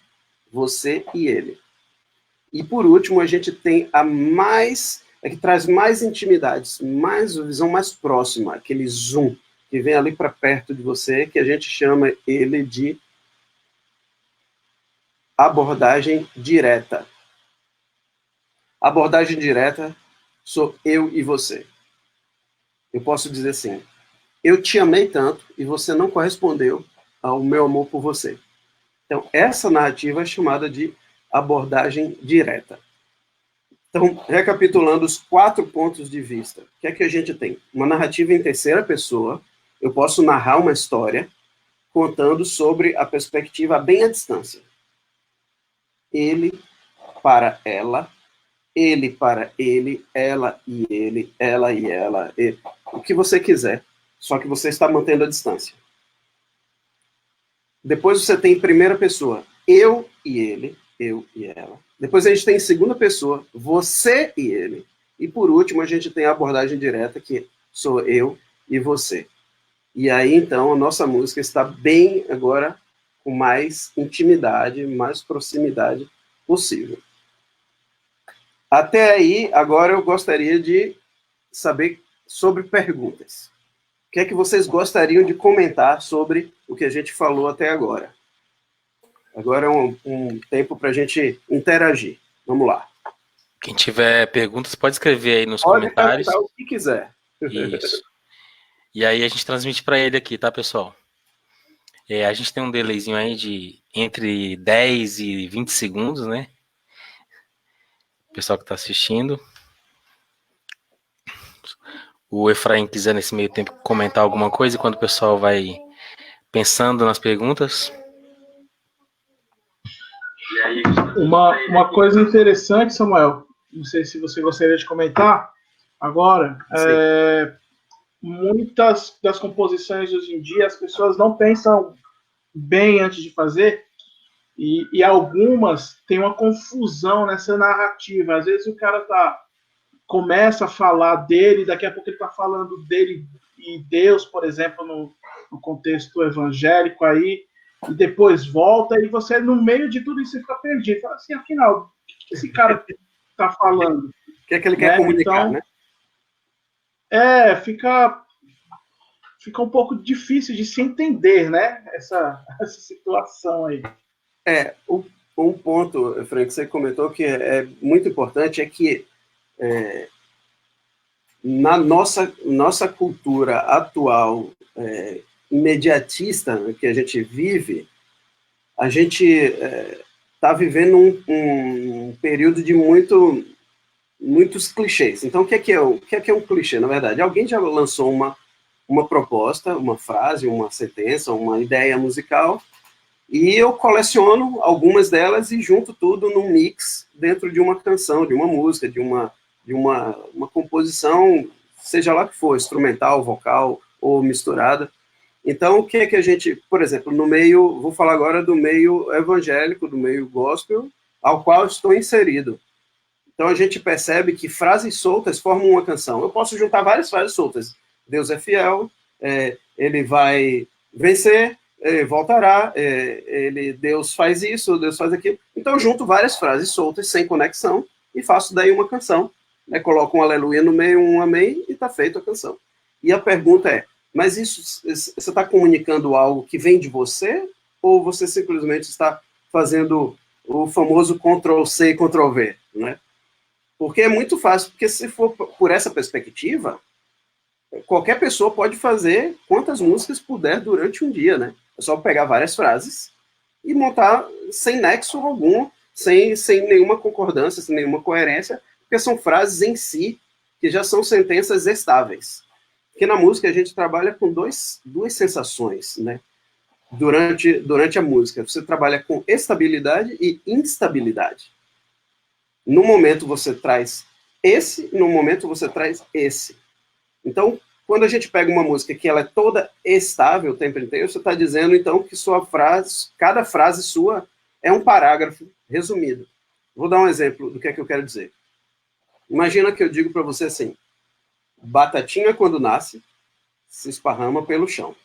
Speaker 2: você e ele. E por último, a gente tem a que traz mais intimidades, mais visão mais próxima, aquele zoom que vem ali para perto de você, que a gente chama ele de abordagem direta. Abordagem direta sou eu e você. Eu posso dizer assim, eu te amei tanto e você não correspondeu ao meu amor por você. Então, essa narrativa é chamada de abordagem direta. Então, recapitulando os 4 pontos de vista, o que é que a gente tem? Uma narrativa em terceira pessoa, eu posso narrar uma história contando sobre a perspectiva bem à distância. Ele para ela, ele para ele, ela e ele, ela e ela, ele. O que você quiser, só que você está mantendo a distância. Depois você tem em primeira pessoa, eu e ele, eu e ela. Depois a gente tem em segunda pessoa, você e ele. E por último a gente tem a abordagem direta, que sou eu e você. E aí então a nossa música está bem agora com mais intimidade, mais proximidade possível. Até aí, agora eu gostaria de saber sobre perguntas. O que é que vocês gostariam de comentar sobre o que a gente falou até agora? Agora é um tempo para a gente interagir. Vamos lá.
Speaker 1: Quem tiver perguntas pode escrever aí nos
Speaker 2: Pode
Speaker 1: comentários.
Speaker 2: perguntar o que quiser.
Speaker 1: Isso. E aí a gente transmite para ele aqui, tá, pessoal? A gente tem um delayzinho aí de entre 10 e 20 segundos, né? O pessoal que está assistindo. O Efraim quiser nesse meio tempo comentar alguma coisa enquanto o pessoal vai pensando nas perguntas.
Speaker 3: Uma coisa interessante, Samuel, não sei se você gostaria de comentar agora, muitas das composições hoje em dia as pessoas não pensam bem antes de fazer, e algumas têm uma confusão nessa narrativa. Às vezes o cara começa a falar dele, daqui a pouco ele está falando dele e Deus, por exemplo, no contexto evangélico aí, e depois volta, e você, no meio de tudo isso, você fica perdido. Fala assim, afinal, o que esse cara está falando?
Speaker 2: O que é que ele quer comunicar,
Speaker 3: então,
Speaker 2: né?
Speaker 3: Fica um pouco difícil de se entender, né? Essa situação aí.
Speaker 2: Um ponto, Frank, que você comentou que é muito importante é que na nossa cultura atual imediatista que a gente vive, a gente está vivendo um período de muitos clichês. Então, o que é um clichê? Na verdade, alguém já lançou uma proposta, uma frase, uma sentença, uma ideia musical, e eu coleciono algumas delas e junto tudo num mix dentro de uma canção, de uma música, de uma composição, seja lá que for, instrumental, vocal ou misturada. Então, o que é que a gente, por exemplo, no meio, vou falar agora do meio evangélico, do meio gospel, ao qual estou inserido. Então, a gente percebe que frases soltas formam uma canção. Eu posso juntar várias frases soltas. Deus é fiel, ele vai vencer, voltará, Deus faz isso, Deus faz aquilo. Então, eu junto várias frases soltas, sem conexão, e faço daí uma canção. Coloco um aleluia no meio, um amém, e está feita a canção. E a pergunta é, mas isso, você está comunicando algo que vem de você, ou você simplesmente está fazendo o famoso Ctrl-C e Ctrl-V, né? Porque é muito fácil, porque se for por essa perspectiva, qualquer pessoa pode fazer quantas músicas puder durante um dia, né? É só pegar várias frases e montar sem nexo algum, sem nenhuma concordância, sem nenhuma coerência, porque são frases em si que já são sentenças estáveis. Porque na música a gente trabalha com duas sensações, né? Durante a música. Você trabalha com estabilidade e instabilidade. No momento você traz esse, no momento você traz esse. Então, quando a gente pega uma música que ela é toda estável o tempo inteiro, você está dizendo, então, que cada frase sua é um parágrafo resumido. Vou dar um exemplo do que é que eu quero dizer. Imagina que eu digo para você assim, batatinha quando nasce, se esparrama pelo chão.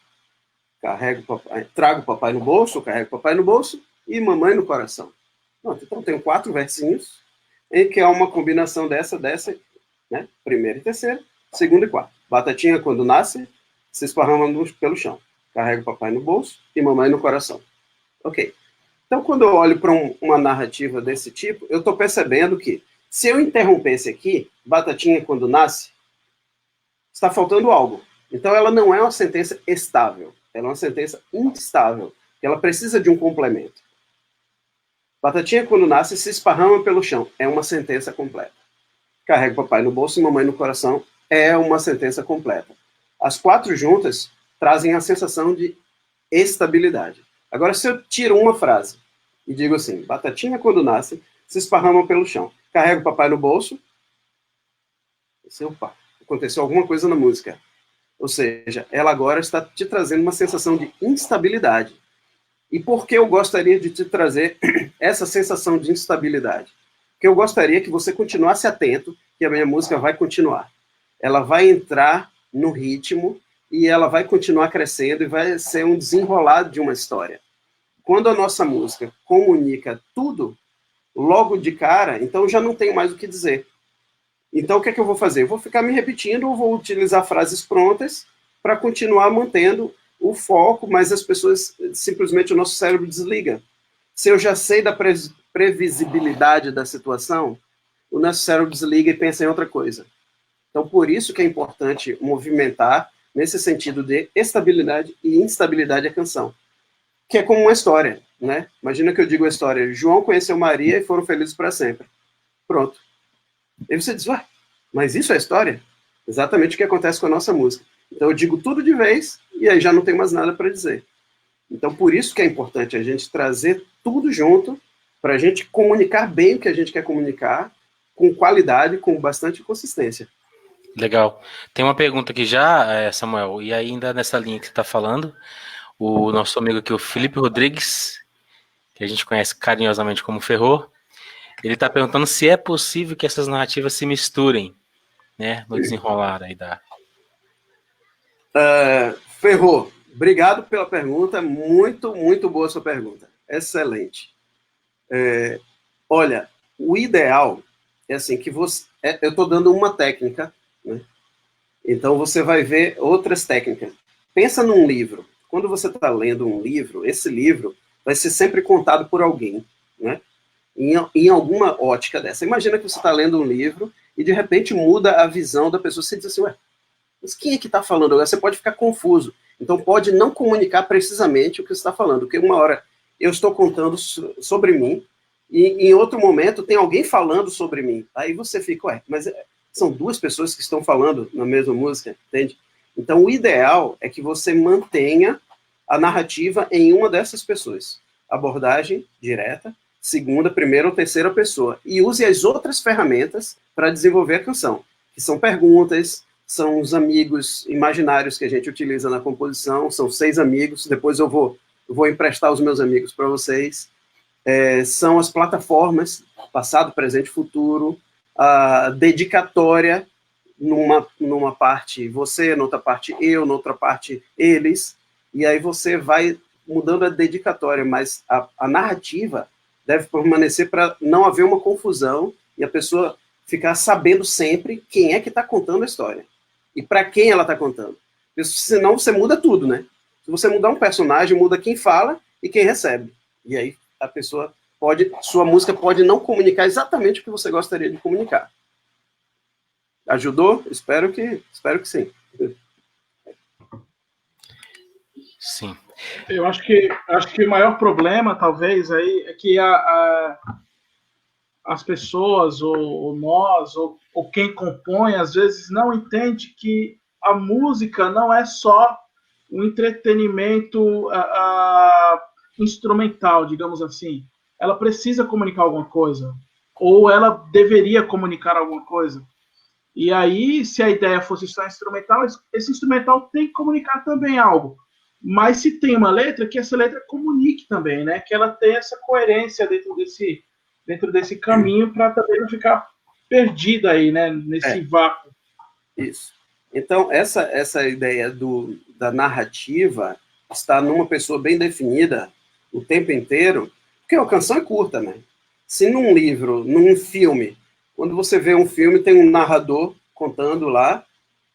Speaker 2: Trago o papai no bolso, carrego o papai no bolso e mamãe no coração. Pronto, então tenho 4 versinhos, em que é uma combinação dessa, né? Primeira e terceira, segunda e quarta. Batatinha quando nasce, se esparrama pelo chão. Carrega o papai no bolso e mamãe no coração. Ok. Então, quando eu olho para uma narrativa desse tipo, eu estou percebendo que, se eu interrompesse aqui, batatinha quando nasce, está faltando algo. Então, ela não é uma sentença estável. Ela é uma sentença instável. Ela precisa de um complemento. Batatinha quando nasce, se esparrama pelo chão. É uma sentença completa. Carrega o papai no bolso e mamãe no coração. É uma sentença completa. As 4 juntas trazem a sensação de estabilidade. Agora, se eu tiro uma frase e digo assim, batatinha quando nasce, se esparrama pelo chão. Carrega o papai no bolso. Opa, aconteceu alguma coisa na música. Ou seja, ela agora está te trazendo uma sensação de instabilidade. E por que eu gostaria de te trazer essa sensação de instabilidade? Porque eu gostaria que você continuasse atento, que a minha música vai continuar. Ela vai entrar no ritmo e ela vai continuar crescendo e vai ser um desenrolar de uma história. Quando a nossa música comunica tudo, logo de cara, então já não tenho mais o que dizer. Então, o que é que eu vou fazer? Eu vou ficar me repetindo ou vou utilizar frases prontas para continuar mantendo o foco, mas as pessoas, simplesmente o nosso cérebro desliga. Se eu já sei da previsibilidade da situação, o nosso cérebro desliga e pensa em outra coisa. Então, por isso que é importante movimentar nesse sentido de estabilidade e instabilidade a canção, que é como uma história, né? Imagina que eu digo a história, João conheceu Maria e foram felizes para sempre. Pronto. Aí você diz, ué, mas isso é história? Exatamente o que acontece com a nossa música. Então eu digo tudo de vez e aí já não tem mais nada para dizer. Então por isso que é importante a gente trazer tudo junto para a gente comunicar bem o que a gente quer comunicar, com qualidade, com bastante consistência.
Speaker 1: Legal. Tem uma pergunta aqui já, Samuel, e ainda nessa linha que você está falando, o nosso amigo aqui, o Felipe Rodrigues, que a gente conhece carinhosamente como Ferrou, ele está perguntando se é possível que essas narrativas se misturem, né, no desenrolar aí da...
Speaker 2: Ferrou, obrigado pela pergunta, muito, muito boa sua pergunta, excelente. Olha, o ideal é assim, que você... eu estou dando uma técnica, né? Então você vai ver outras técnicas. Pensa num livro. Quando você está lendo um livro, esse livro vai ser sempre contado por alguém, né? Em alguma ótica dessa. Imagina que você está lendo um livro e de repente muda a visão da pessoa. Você diz assim, ué, mas quem é que está falando agora? Você pode ficar confuso. Então pode não comunicar precisamente o que você está falando, porque uma hora eu estou contando sobre mim e em outro momento tem alguém falando sobre mim. Aí você fica, ué, mas são duas pessoas que estão falando na mesma música, entende? Então o ideal é que você mantenha a narrativa em uma dessas pessoas. Abordagem direta, segunda, primeira ou terceira pessoa. E use as outras ferramentas para desenvolver a canção, que são perguntas, são os amigos imaginários que a gente utiliza na composição, são 6 amigos, depois eu vou emprestar os meus amigos para vocês. São as plataformas, passado, presente, futuro, a dedicatória, numa parte você, noutra parte eu, noutra parte eles, e aí você vai mudando a dedicatória, mas a narrativa deve permanecer para não haver uma confusão e a pessoa ficar sabendo sempre quem é que está contando a história e para quem ela está contando. Porque senão você muda tudo, né? Se você mudar um personagem, muda quem fala e quem recebe. E aí a pessoa sua música pode não comunicar exatamente o que você gostaria de comunicar. Ajudou? Espero que sim.
Speaker 1: Sim.
Speaker 3: Eu acho que o maior problema, talvez, aí, é que as pessoas, ou nós, ou quem compõe, às vezes não entende que a música não é só um entretenimento instrumental, digamos assim. Ela precisa comunicar alguma coisa, ou ela deveria comunicar alguma coisa. E aí, se a ideia fosse só instrumental, esse instrumental tem que comunicar também algo. Mas se tem uma letra, que essa letra comunique também, né? Que ela tenha essa coerência dentro desse caminho para também não ficar perdida aí, né? Nesse vácuo.
Speaker 2: Isso. Então, essa ideia da narrativa está numa pessoa bem definida o tempo inteiro, porque a canção é curta, né? Se num livro, num filme, quando você vê um filme, tem um narrador contando lá.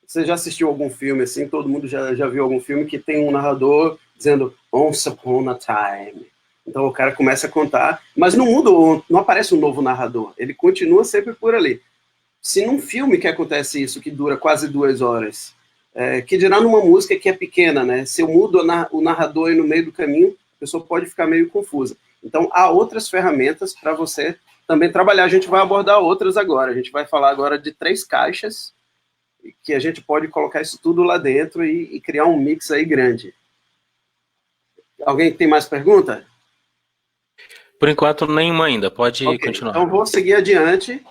Speaker 2: Você já assistiu algum filme assim? Todo mundo já viu algum filme que tem um narrador dizendo Once Upon a Time. Então o cara começa a contar, mas não aparece um novo narrador. Ele continua sempre por ali. Se num filme que acontece isso, que dura quase 2 horas, que dirá numa música que é pequena, né? Se eu mudo o narrador aí no meio do caminho, a pessoa pode ficar meio confusa. Então há outras ferramentas para você também trabalhar. A gente vai abordar outras agora. A gente vai falar agora de 3 caixas que a gente pode colocar isso tudo lá dentro e criar um mix aí grande. Alguém tem mais pergunta?
Speaker 1: Por enquanto, nenhuma ainda. Pode continuar.
Speaker 2: Então, vou seguir adiante.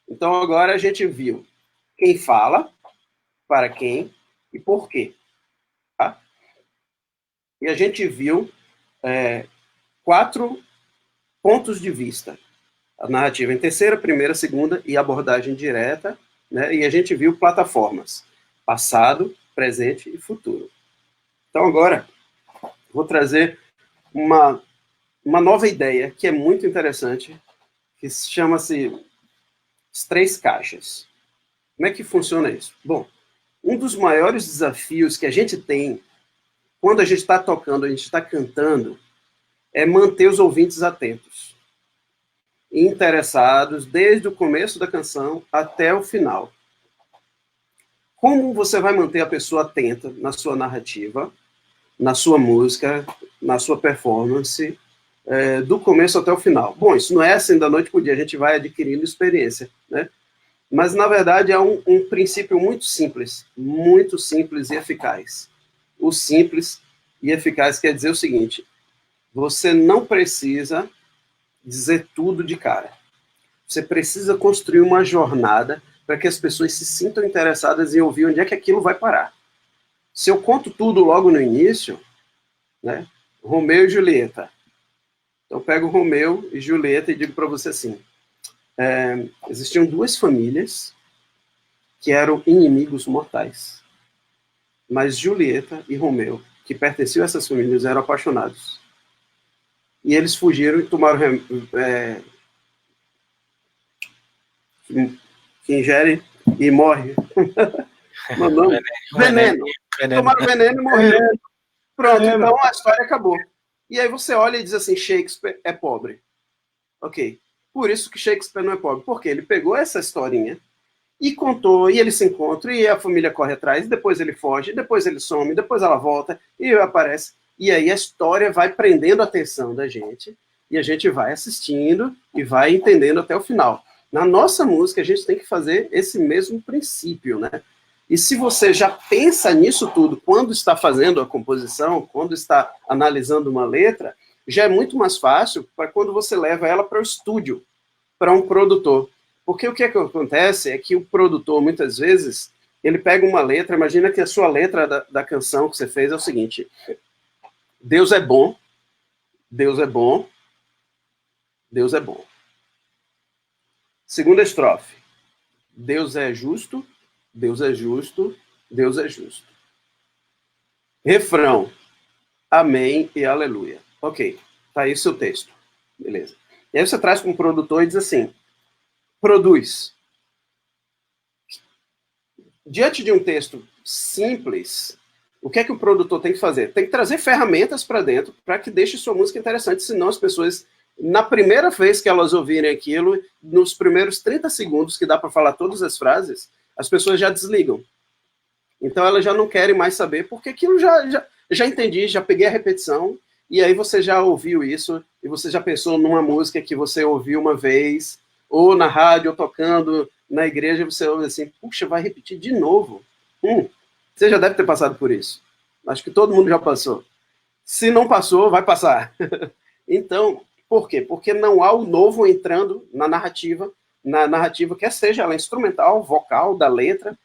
Speaker 2: Então, agora a gente viu quem fala, para quem e por quê. Tá? E a gente viu 4 pontos de vista. A narrativa em terceira, primeira, segunda e abordagem direta. Né? E a gente viu plataformas, passado, presente e futuro. Então agora, vou trazer uma nova ideia, que é muito interessante, que chama-se as 3 caixas. Como é que funciona isso? Bom, um dos maiores desafios que a gente tem, quando a gente está tocando, a gente está cantando, é manter os ouvintes atentos, interessados desde o começo da canção até o final. Como você vai manter a pessoa atenta na sua narrativa, na sua música, na sua performance, do começo até o final? Bom, isso não é assim da noite para o dia, a gente vai adquirindo experiência, né? Mas, na verdade, é um princípio muito simples e eficaz. O simples e eficaz quer dizer o seguinte: você não precisa dizer tudo de cara. Você precisa construir uma jornada para que as pessoas se sintam interessadas em ouvir onde é que aquilo vai parar. Se eu conto tudo logo no início, né, Romeu e Julieta. Então, eu pego Romeu e Julieta e digo para você assim, existiam duas famílias que eram inimigos mortais. Mas Julieta e Romeu, que pertenciam a essas famílias, eram apaixonados. E eles fugiram e tomaram... que ingere e morre. Veneno. Tomaram veneno e morreram. Pronto, então a história acabou. E aí você olha e diz assim, Shakespeare é pobre. Ok. Por isso que Shakespeare não é pobre. Porque ele pegou essa historinha e contou, e eles se encontram, e a família corre atrás, depois ele foge, depois ele some, depois ela volta, e aparece. E aí a história vai prendendo a atenção da gente, e a gente vai assistindo e vai entendendo até o final. Na nossa música, a gente tem que fazer esse mesmo princípio, né? E se você já pensa nisso tudo quando está fazendo a composição, quando está analisando uma letra, já é muito mais fácil para quando você leva ela para o estúdio, para um produtor. Porque o que acontece é que o produtor, muitas vezes, ele pega uma letra, imagina que a sua letra da canção que você fez é o seguinte: Deus é bom, Deus é bom, Deus é bom. Segunda estrofe: Deus é justo, Deus é justo, Deus é justo. Refrão: Amém e aleluia. Ok, tá aí o seu texto. Beleza. E aí você traz para um produtor e diz assim, produz. Diante de um texto simples, o que é que o produtor tem que fazer? Tem que trazer ferramentas para dentro para que deixe sua música interessante, senão as pessoas, na primeira vez que elas ouvirem aquilo, nos primeiros 30 segundos que dá para falar todas as frases, as pessoas já desligam. Então elas já não querem mais saber, porque aquilo já entendi, já peguei a repetição, e aí você já ouviu isso, e você já pensou numa música que você ouviu uma vez, ou na rádio, ou tocando na igreja, você ouve assim, puxa, vai repetir de novo. Você já deve ter passado por isso. Acho que todo mundo já passou. Se não passou, vai passar. Então, por quê? Porque não há o novo entrando na narrativa, quer seja ela instrumental, vocal, da letra,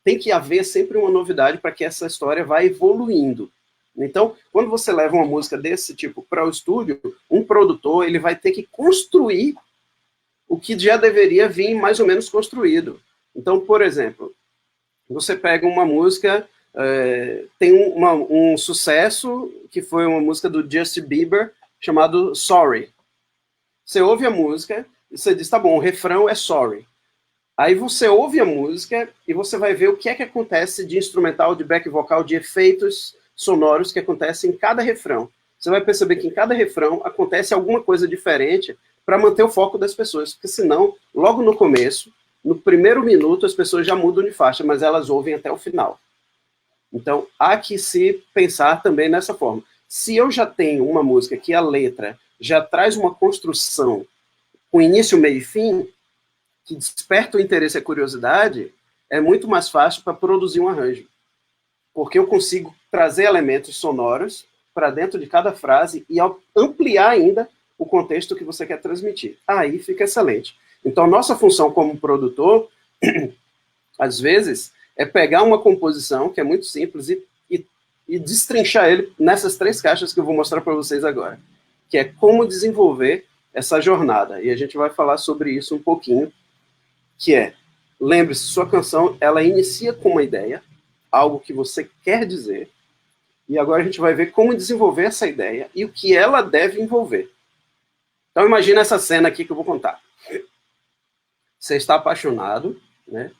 Speaker 2: tem que haver sempre uma novidade para que essa história vá evoluindo. Então, quando você leva uma música desse tipo para o estúdio, um produtor ele vai ter que construir o que já deveria vir mais ou menos construído. Então, por exemplo, você pega uma música, tem um sucesso, que foi uma música do Justin Bieber, chamado Sorry. Você ouve a música, e você diz, tá bom, o refrão é Sorry. Aí você ouve a música, e você vai ver o que é que acontece de instrumental, de back vocal, de efeitos sonoros que acontecem em cada refrão. Você vai perceber que em cada refrão acontece alguma coisa diferente para manter o foco das pessoas, porque senão, logo no começo, no primeiro minuto, as pessoas já mudam de faixa, mas elas ouvem até o final. Então, há que se pensar também nessa forma. Se eu já tenho uma música que a letra já traz uma construção com início, meio e fim, que desperta o interesse e a curiosidade, é muito mais fácil para produzir um arranjo. Porque eu consigo trazer elementos sonoros para dentro de cada frase e ampliar ainda o contexto que você quer transmitir. Aí fica excelente. Então, nossa função como produtor, às vezes, é pegar uma composição que é muito simples e destrinchar ele nessas 3 caixas que eu vou mostrar para vocês agora, que é como desenvolver essa jornada. E a gente vai falar sobre isso um pouquinho, que é, lembre-se, sua canção, ela inicia com uma ideia, algo que você quer dizer, e agora a gente vai ver como desenvolver essa ideia e o que ela deve envolver. Então, imagina essa cena aqui que eu vou contar. Você está apaixonado, né?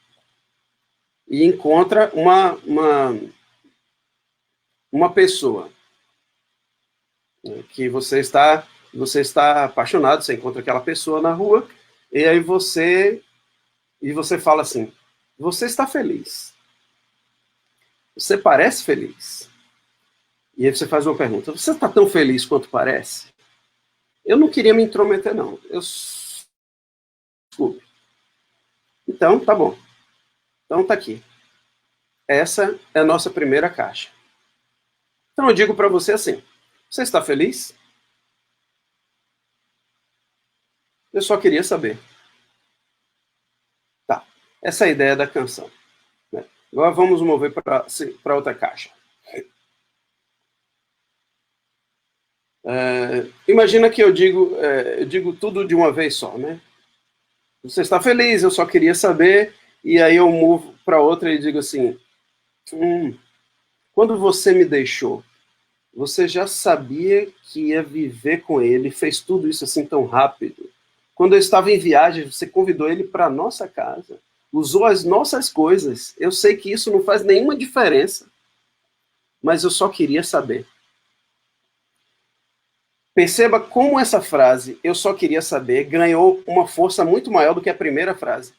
Speaker 2: E encontra uma pessoa. Que você está apaixonado, você encontra aquela pessoa na rua, e aí você fala assim, você está feliz. Você parece feliz. E aí você faz uma pergunta, você está tão feliz quanto parece? Eu não queria me intrometer, não. Desculpe. Então, tá bom. Então, tá aqui. Essa é a nossa primeira caixa. Então, eu digo para você assim, você está feliz? Eu só queria saber. Tá. Essa é a ideia da canção. Né? Agora vamos mover para outra caixa. Imagina que eu digo tudo de uma vez só, né? Você está feliz, eu só queria saber, e aí eu movo para outra e digo assim, quando você me deixou, você já sabia que ia viver com ele, fez tudo isso assim tão rápido. Quando eu estava em viagem, você convidou ele para a nossa casa, usou as nossas coisas. Eu sei que isso não faz nenhuma diferença, mas eu só queria saber. Perceba como essa frase, eu só queria saber, ganhou uma força muito maior do que a primeira frase.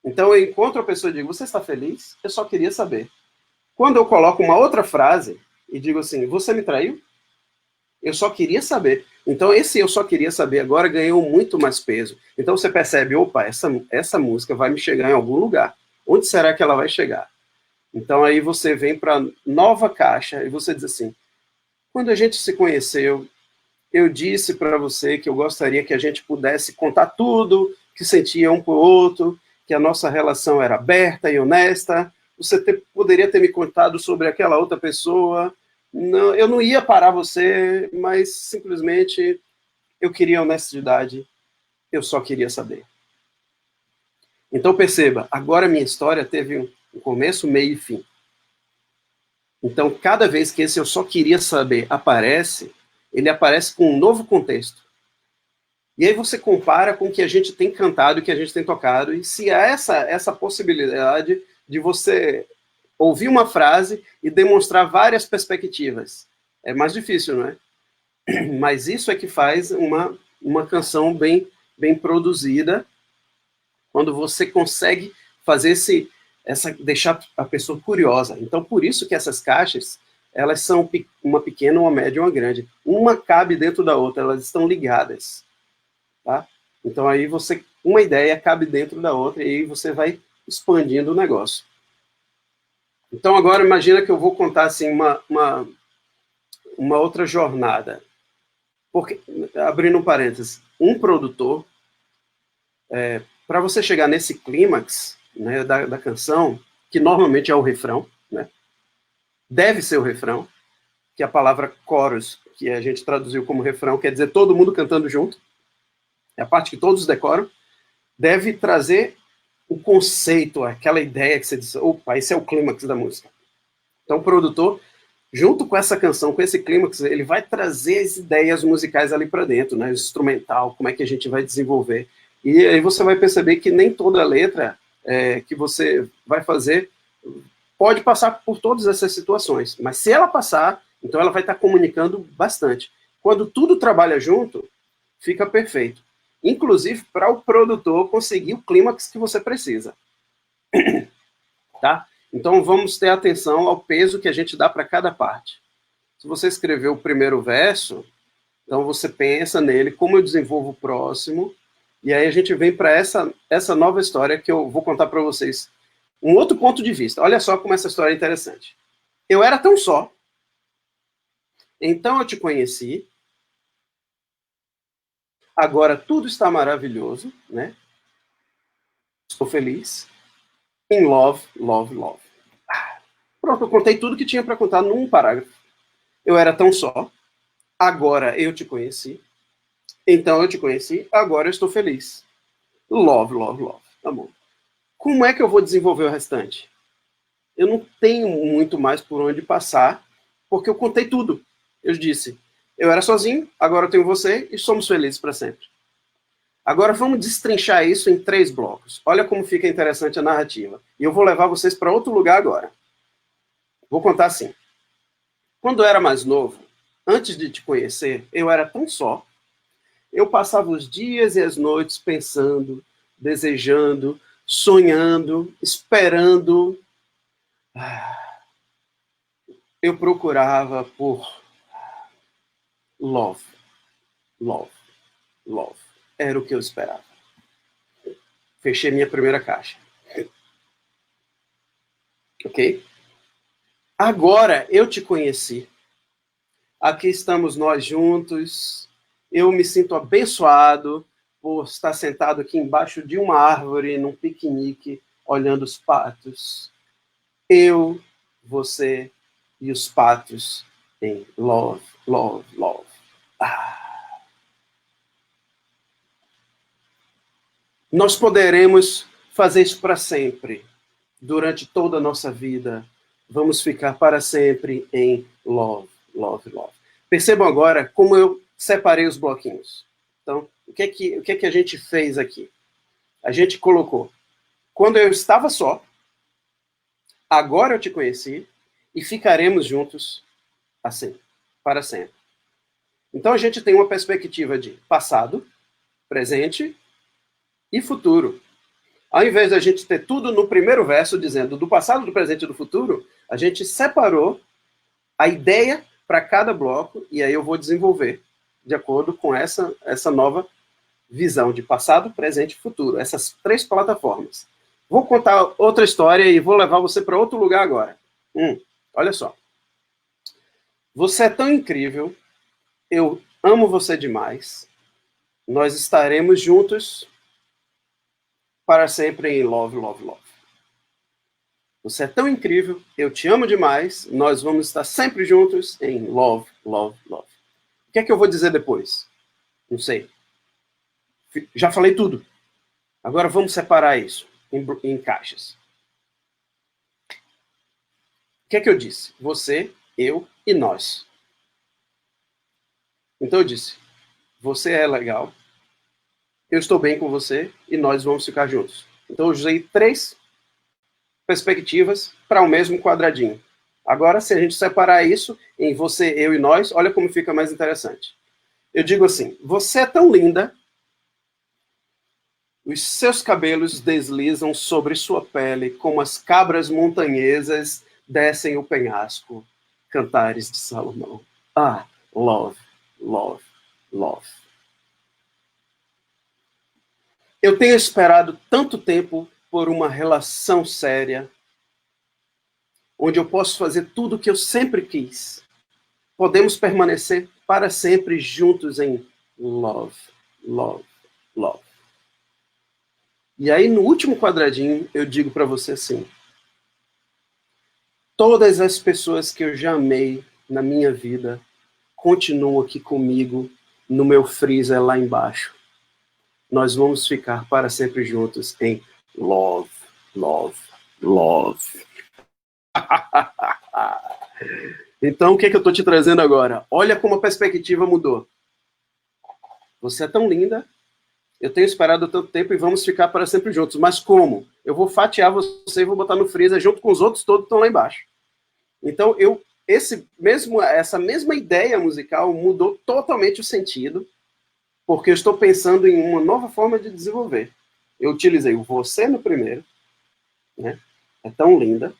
Speaker 2: Então eu encontro a pessoa e digo, você está feliz? Eu só queria saber. Quando eu coloco uma outra frase e digo assim, você me traiu? Eu só queria saber. Então esse eu só queria saber agora ganhou muito mais peso. Então você percebe, opa, essa música vai me chegar em algum lugar. Onde será que ela vai chegar? Então aí você vem para nova caixa e você diz assim, quando a gente se conheceu, eu disse para você que eu gostaria que a gente pudesse contar tudo, que sentia um por outro, que a nossa relação era aberta e honesta. Você poderia ter me contado sobre aquela outra pessoa. Não, eu não ia parar você, mas simplesmente eu queria honestidade. Eu só queria saber. Então perceba, agora minha história teve um começo, meio e fim. Então cada vez que esse eu só queria saber aparece, ele aparece com um novo contexto. E aí você compara com o que a gente tem cantado e o que a gente tem tocado, e se há essa possibilidade de você ouvir uma frase e demonstrar várias perspectivas. É mais difícil, não é? Mas isso é que faz uma canção bem produzida, quando você consegue fazer deixar a pessoa curiosa. Então, por isso que essas caixas, elas são uma pequena, uma média e uma grande. Uma cabe dentro da outra, elas estão ligadas. Tá? Então, aí uma ideia cabe dentro da outra, e aí você vai expandindo o negócio. Então, agora, imagina que eu vou contar assim, uma outra jornada. Porque, abrindo um parênteses, um produtor, para você chegar nesse clímax, né, da canção, que normalmente é o refrão, né, deve ser o refrão, que a palavra chorus, que a gente traduziu como refrão, quer dizer todo mundo cantando junto, é a parte que todos decoram, deve trazer o conceito, aquela ideia que você diz, opa, esse é o clímax da música. Então o produtor, junto com essa canção, com esse clímax, ele vai trazer as ideias musicais ali para dentro, né, o instrumental, como é que a gente vai desenvolver. E aí você vai perceber que nem toda letra que você vai fazer pode passar por todas essas situações, mas se ela passar, então ela vai estar comunicando bastante. Quando tudo trabalha junto, fica perfeito. Inclusive para o produtor conseguir o clímax que você precisa. Tá? Então vamos ter atenção ao peso que a gente dá para cada parte. Se você escreveu o primeiro verso, então você pensa nele, como eu desenvolvo o próximo, e aí a gente vem para essa nova história que eu vou contar para vocês. Um outro ponto de vista. Olha só como essa história é interessante. Eu era tão só, então eu te conheci, agora tudo está maravilhoso, né? Estou feliz. In love, love, love. Pronto, eu contei tudo que tinha para contar num parágrafo. Eu era tão só, agora eu te conheci, então eu te conheci, agora eu estou feliz. Love, love, love. Tá bom. Como é que eu vou desenvolver o restante? Eu não tenho muito mais por onde passar, porque eu contei tudo. Eu disse, eu era sozinho, agora eu tenho você e somos felizes para sempre. Agora vamos destrinchar isso em 3 blocos. Olha como fica interessante a narrativa. E eu vou levar vocês para outro lugar agora. Vou contar assim. Quando eu era mais novo, antes de te conhecer, eu era tão só. Eu passava os dias e as noites pensando, desejando, sonhando, esperando. Eu procurava por love, love, love. Era o que eu esperava. Fechei minha primeira caixa. Ok? Agora eu te conheci. Aqui estamos nós juntos. Eu me sinto abençoado por estar sentado aqui embaixo de uma árvore, num piquenique, olhando os patos. Eu, você e os patos em love, love, love. Nós poderemos fazer isso para sempre. Durante toda a nossa vida, vamos ficar para sempre em love, love, love. Percebam agora como eu separei os bloquinhos. Então, o que é que a gente fez aqui? A gente colocou, quando eu estava só, agora eu te conheci, e ficaremos juntos assim, para sempre. Então a gente tem uma perspectiva de passado, presente e futuro. Ao invés da gente ter tudo no primeiro verso, dizendo do passado, do presente e do futuro, a gente separou a ideia para cada bloco, e aí eu vou desenvolver de acordo com essa nova visão de passado, presente e futuro. Essas 3 plataformas. Vou contar outra história e vou levar você para outro lugar agora. Olha só. Você é tão incrível, eu amo você demais, nós estaremos juntos para sempre em love, love, love. Você é tão incrível, eu te amo demais, nós vamos estar sempre juntos em love, love, love. O que é que eu vou dizer depois? Não sei. Já falei tudo. Agora vamos separar isso em caixas. O que é que eu disse? Você, eu e nós. Então eu disse, você é legal, eu estou bem com você e nós vamos ficar juntos. Então eu usei 3 perspectivas para o mesmo quadradinho. Agora, se a gente separar isso em você, eu e nós, olha como fica mais interessante. Eu digo assim, você é tão linda, os seus cabelos deslizam sobre sua pele como as cabras montanhesas descem o penhasco. Cantares de Salomão. Love, love, love. Eu tenho esperado tanto tempo por uma relação séria, onde eu posso fazer tudo o que eu sempre quis. Podemos permanecer para sempre juntos em love, love, love. E aí, no último quadradinho, eu digo para você assim, todas as pessoas que eu já amei na minha vida continuam aqui comigo no meu freezer lá embaixo. Nós vamos ficar para sempre juntos em love, love, love. Então, o que eu estou te trazendo agora? Olha como a perspectiva mudou. Você é tão linda, eu tenho esperado tanto tempo e vamos ficar para sempre juntos. Mas como? Eu vou fatiar você e vou botar no freezer junto com os outros todos que estão lá embaixo. Então, essa mesma ideia musical mudou totalmente o sentido, porque eu estou pensando em uma nova forma de desenvolver. Eu utilizei o você no primeiro, né? É tão linda.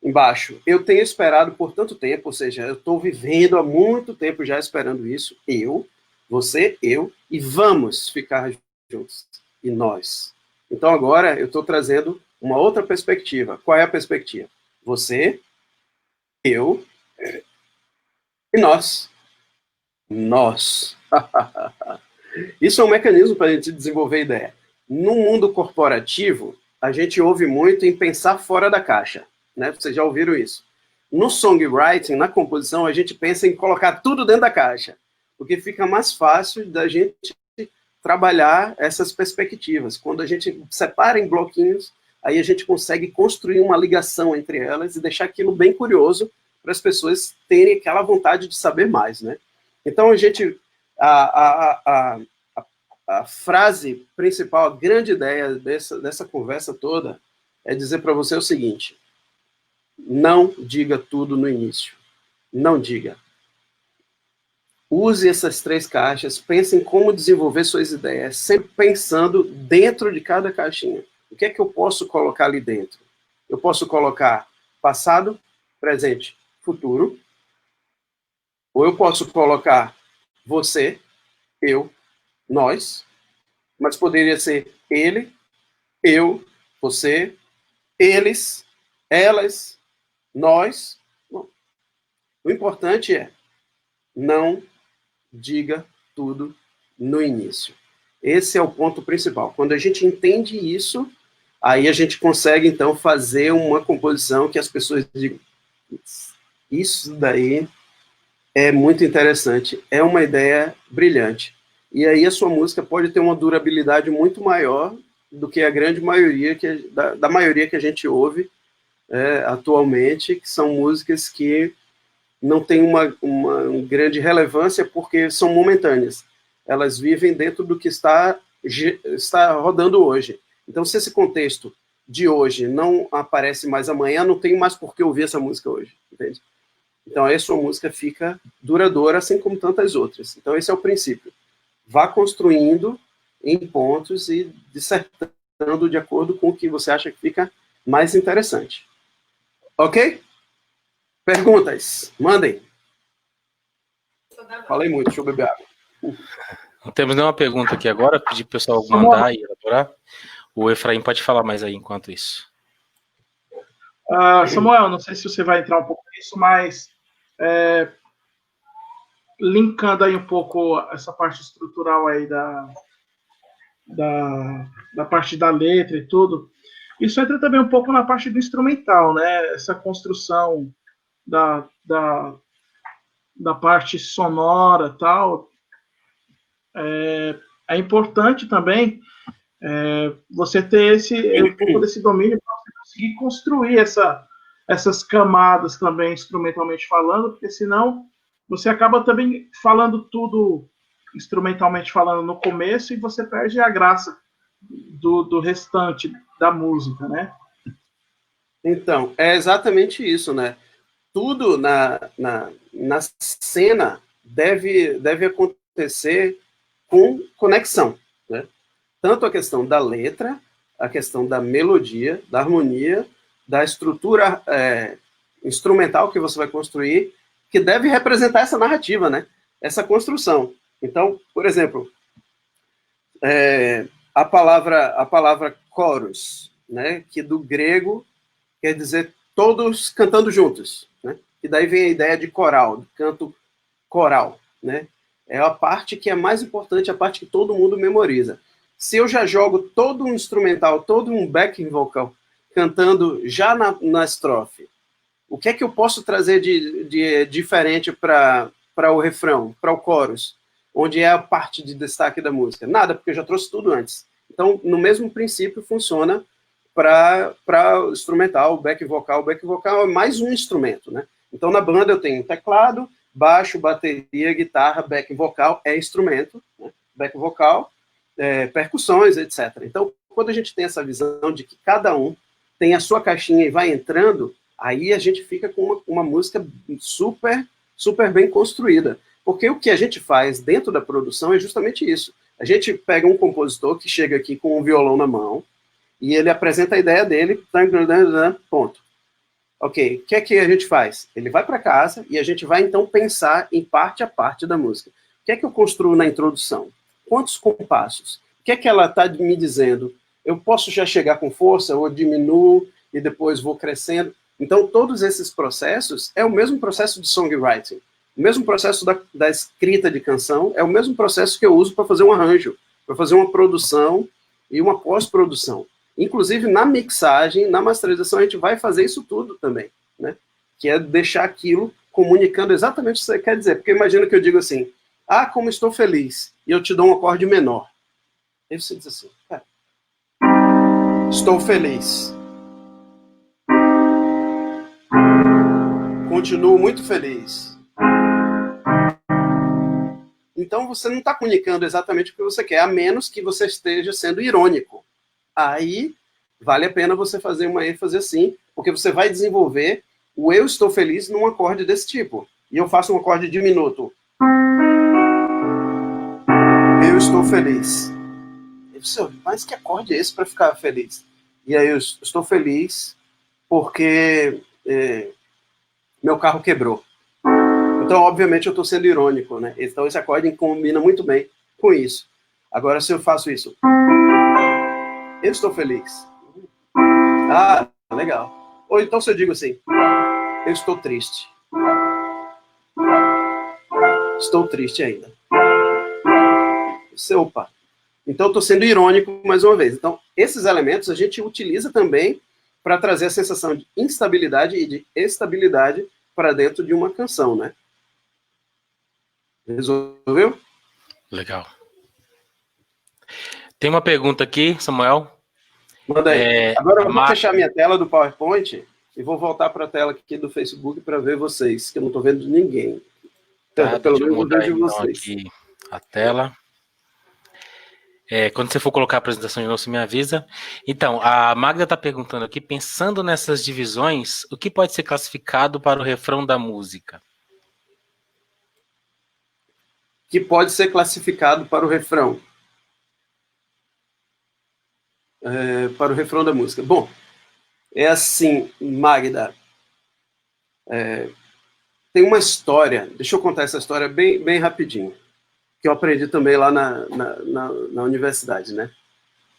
Speaker 2: Embaixo, eu tenho esperado por tanto tempo, ou seja, eu estou vivendo há muito tempo já esperando isso. Eu, você, eu, e vamos ficar juntos. E nós. Então agora eu estou trazendo uma outra perspectiva. Qual é a perspectiva? Você, eu e nós. Nós. Isso é um mecanismo para a gente desenvolver ideia. No mundo corporativo, a gente ouve muito em pensar fora da caixa. Né? Vocês já ouviram isso. No songwriting, na composição, a gente pensa em colocar tudo dentro da caixa, porque fica mais fácil da gente trabalhar essas perspectivas. Quando a gente separa em bloquinhos, aí a gente consegue construir uma ligação entre elas e deixar aquilo bem curioso para as pessoas terem aquela vontade de saber mais, né? Então, a frase principal, a grande ideia dessa conversa toda é dizer para você o seguinte: não diga tudo no início. Não diga. use essas 3 caixas, pense em como desenvolver suas ideias, sempre pensando dentro de cada caixinha. O que é que eu posso colocar ali dentro? Eu posso colocar passado, presente, futuro, ou eu posso colocar você, eu, nós, mas poderia ser ele, eu, você, eles, elas, nós. Bom, o importante é não diga tudo no início. Esse é o ponto principal. Quando a gente entende isso, aí a gente consegue, então, fazer uma composição que as pessoas digam, isso daí é muito interessante, é uma ideia brilhante. E aí a sua música pode ter uma durabilidade muito maior do que a grande maioria, da maioria que a gente ouve atualmente, que são músicas que não têm uma grande relevância porque são momentâneas. Elas vivem dentro do que está rodando hoje. Então, se esse contexto de hoje não aparece mais amanhã, não tem mais por que ouvir essa música hoje, entende? Então, aí a sua música fica duradoura, assim como tantas outras. Então, esse é o princípio. Vá construindo em pontos e dissertando de acordo com o que você acha que fica mais interessante. Ok? Perguntas? Mandem. Falei muito, deixa eu beber água.
Speaker 1: Não temos nenhuma pergunta aqui agora, pedir para o pessoal mandar e elaborar. O Efraim pode falar mais aí enquanto isso.
Speaker 3: Samuel, não sei se você vai entrar um pouco nisso, mas linkando aí um pouco essa parte estrutural aí da parte da letra e tudo, isso entra também um pouco na parte do instrumental, né? Essa construção da parte sonora e tal. É importante também você ter um pouco desse domínio para você conseguir construir essas camadas também, instrumentalmente falando, porque senão você acaba também falando tudo instrumentalmente falando no começo e você perde a graça do restante da música, né?
Speaker 2: Então, é exatamente isso, né? Tudo na cena deve acontecer com conexão, né? Tanto a questão da letra, a questão da melodia, da harmonia, da estrutura instrumental que você vai construir, que deve representar essa narrativa, né? Essa construção. Então, por exemplo, a palavra chorus, né? Que do grego quer dizer todos cantando juntos, né? E daí vem a ideia de coral, de canto coral, né? É a parte que é mais importante, a parte que todo mundo memoriza. Se eu já jogo todo um instrumental, todo um backing vocal, cantando já na estrofe, o que é que eu posso trazer de diferente para o refrão, para o chorus, onde é a parte de destaque da música? Nada, porque eu já trouxe tudo antes. Então, no mesmo princípio, funciona para o instrumental, o back vocal. O back vocal é mais um instrumento, né? Então, na banda eu tenho teclado, baixo, bateria, guitarra, back vocal é instrumento, né? Back vocal, percussões, etc. Então, quando a gente tem essa visão de que cada um tem a sua caixinha e vai entrando, aí a gente fica com uma música super, super bem construída. Porque o que a gente faz dentro da produção é justamente isso. A gente pega um compositor que chega aqui com um violão na mão e ele apresenta a ideia dele, ponto. Ok, o que é que a gente faz? Ele vai para casa e a gente vai, então, pensar em parte a parte da música. O que é que eu construo na introdução? Quantos compassos? O que é que ela está me dizendo? Eu posso já chegar com força ou diminuo e depois vou crescendo? Então, todos esses processos é o mesmo processo de songwriting. O mesmo processo da escrita de canção é o mesmo processo que eu uso para fazer um arranjo, para fazer uma produção e uma pós-produção. Inclusive, na mixagem, na masterização, a gente vai fazer isso tudo também, né? Que é deixar aquilo comunicando exatamente o que você quer dizer. Porque imagina que eu digo assim, como estou feliz, e eu te dou um acorde menor. Aí você diz assim, estou feliz. Continuo muito feliz. Então, você não está comunicando exatamente o que você quer, a menos que você esteja sendo irônico. Aí, vale a pena você fazer uma ênfase assim, porque você vai desenvolver o eu estou feliz num acorde desse tipo. E eu faço um acorde diminuto. feliz. Eu disse, mas que acorde é esse para ficar feliz? E aí eu estou feliz porque meu carro quebrou. Então, obviamente, eu estou sendo irônico, né? Então, esse acorde combina muito bem com isso. Agora, se eu faço isso, eu estou feliz. Ah, legal. Ou então, se eu digo assim, eu estou triste. Estou triste ainda. Opa. Então, eu estou sendo irônico mais uma vez. Então, esses elementos a gente utiliza também para trazer a sensação de instabilidade e de estabilidade para dentro de uma canção, né? Resolveu?
Speaker 1: Legal. Tem uma pergunta aqui, Samuel.
Speaker 2: Manda aí. Agora eu vou fechar minha tela do PowerPoint e vou voltar para a tela aqui do Facebook para ver vocês, que eu não estou vendo ninguém.
Speaker 1: Tá,
Speaker 2: Pelo
Speaker 1: menos eu vejo
Speaker 2: vocês.
Speaker 1: Aqui a tela. Quando você for colocar a apresentação de novo, você me avisa. Então, a Magda está perguntando aqui, pensando nessas divisões, o que pode ser classificado para o refrão da música?
Speaker 2: Que pode ser classificado para o refrão. Para o refrão da música. Bom, é assim, Magda. Tem uma história, deixa eu contar essa história bem rapidinho, que eu aprendi também lá na universidade, né?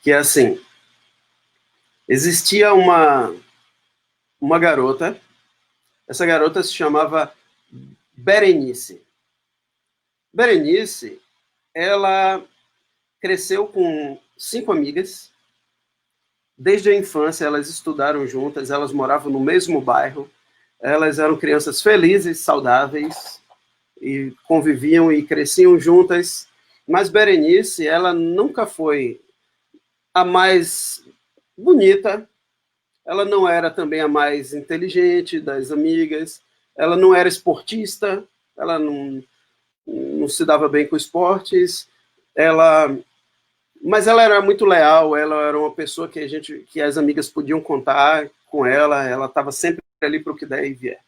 Speaker 2: Que é assim, existia uma garota, essa garota se chamava Berenice. Berenice, ela cresceu com 5 amigas. Desde a infância, elas estudaram juntas, elas moravam no mesmo bairro, elas eram crianças felizes, saudáveis, e conviviam e cresciam juntas, mas Berenice, ela nunca foi a mais bonita, ela não era também a mais inteligente das amigas, ela não era esportista, ela não se dava bem com esportes, mas ela era muito leal, ela era uma pessoa que as amigas podiam contar com ela estava sempre ali para o que der e vier.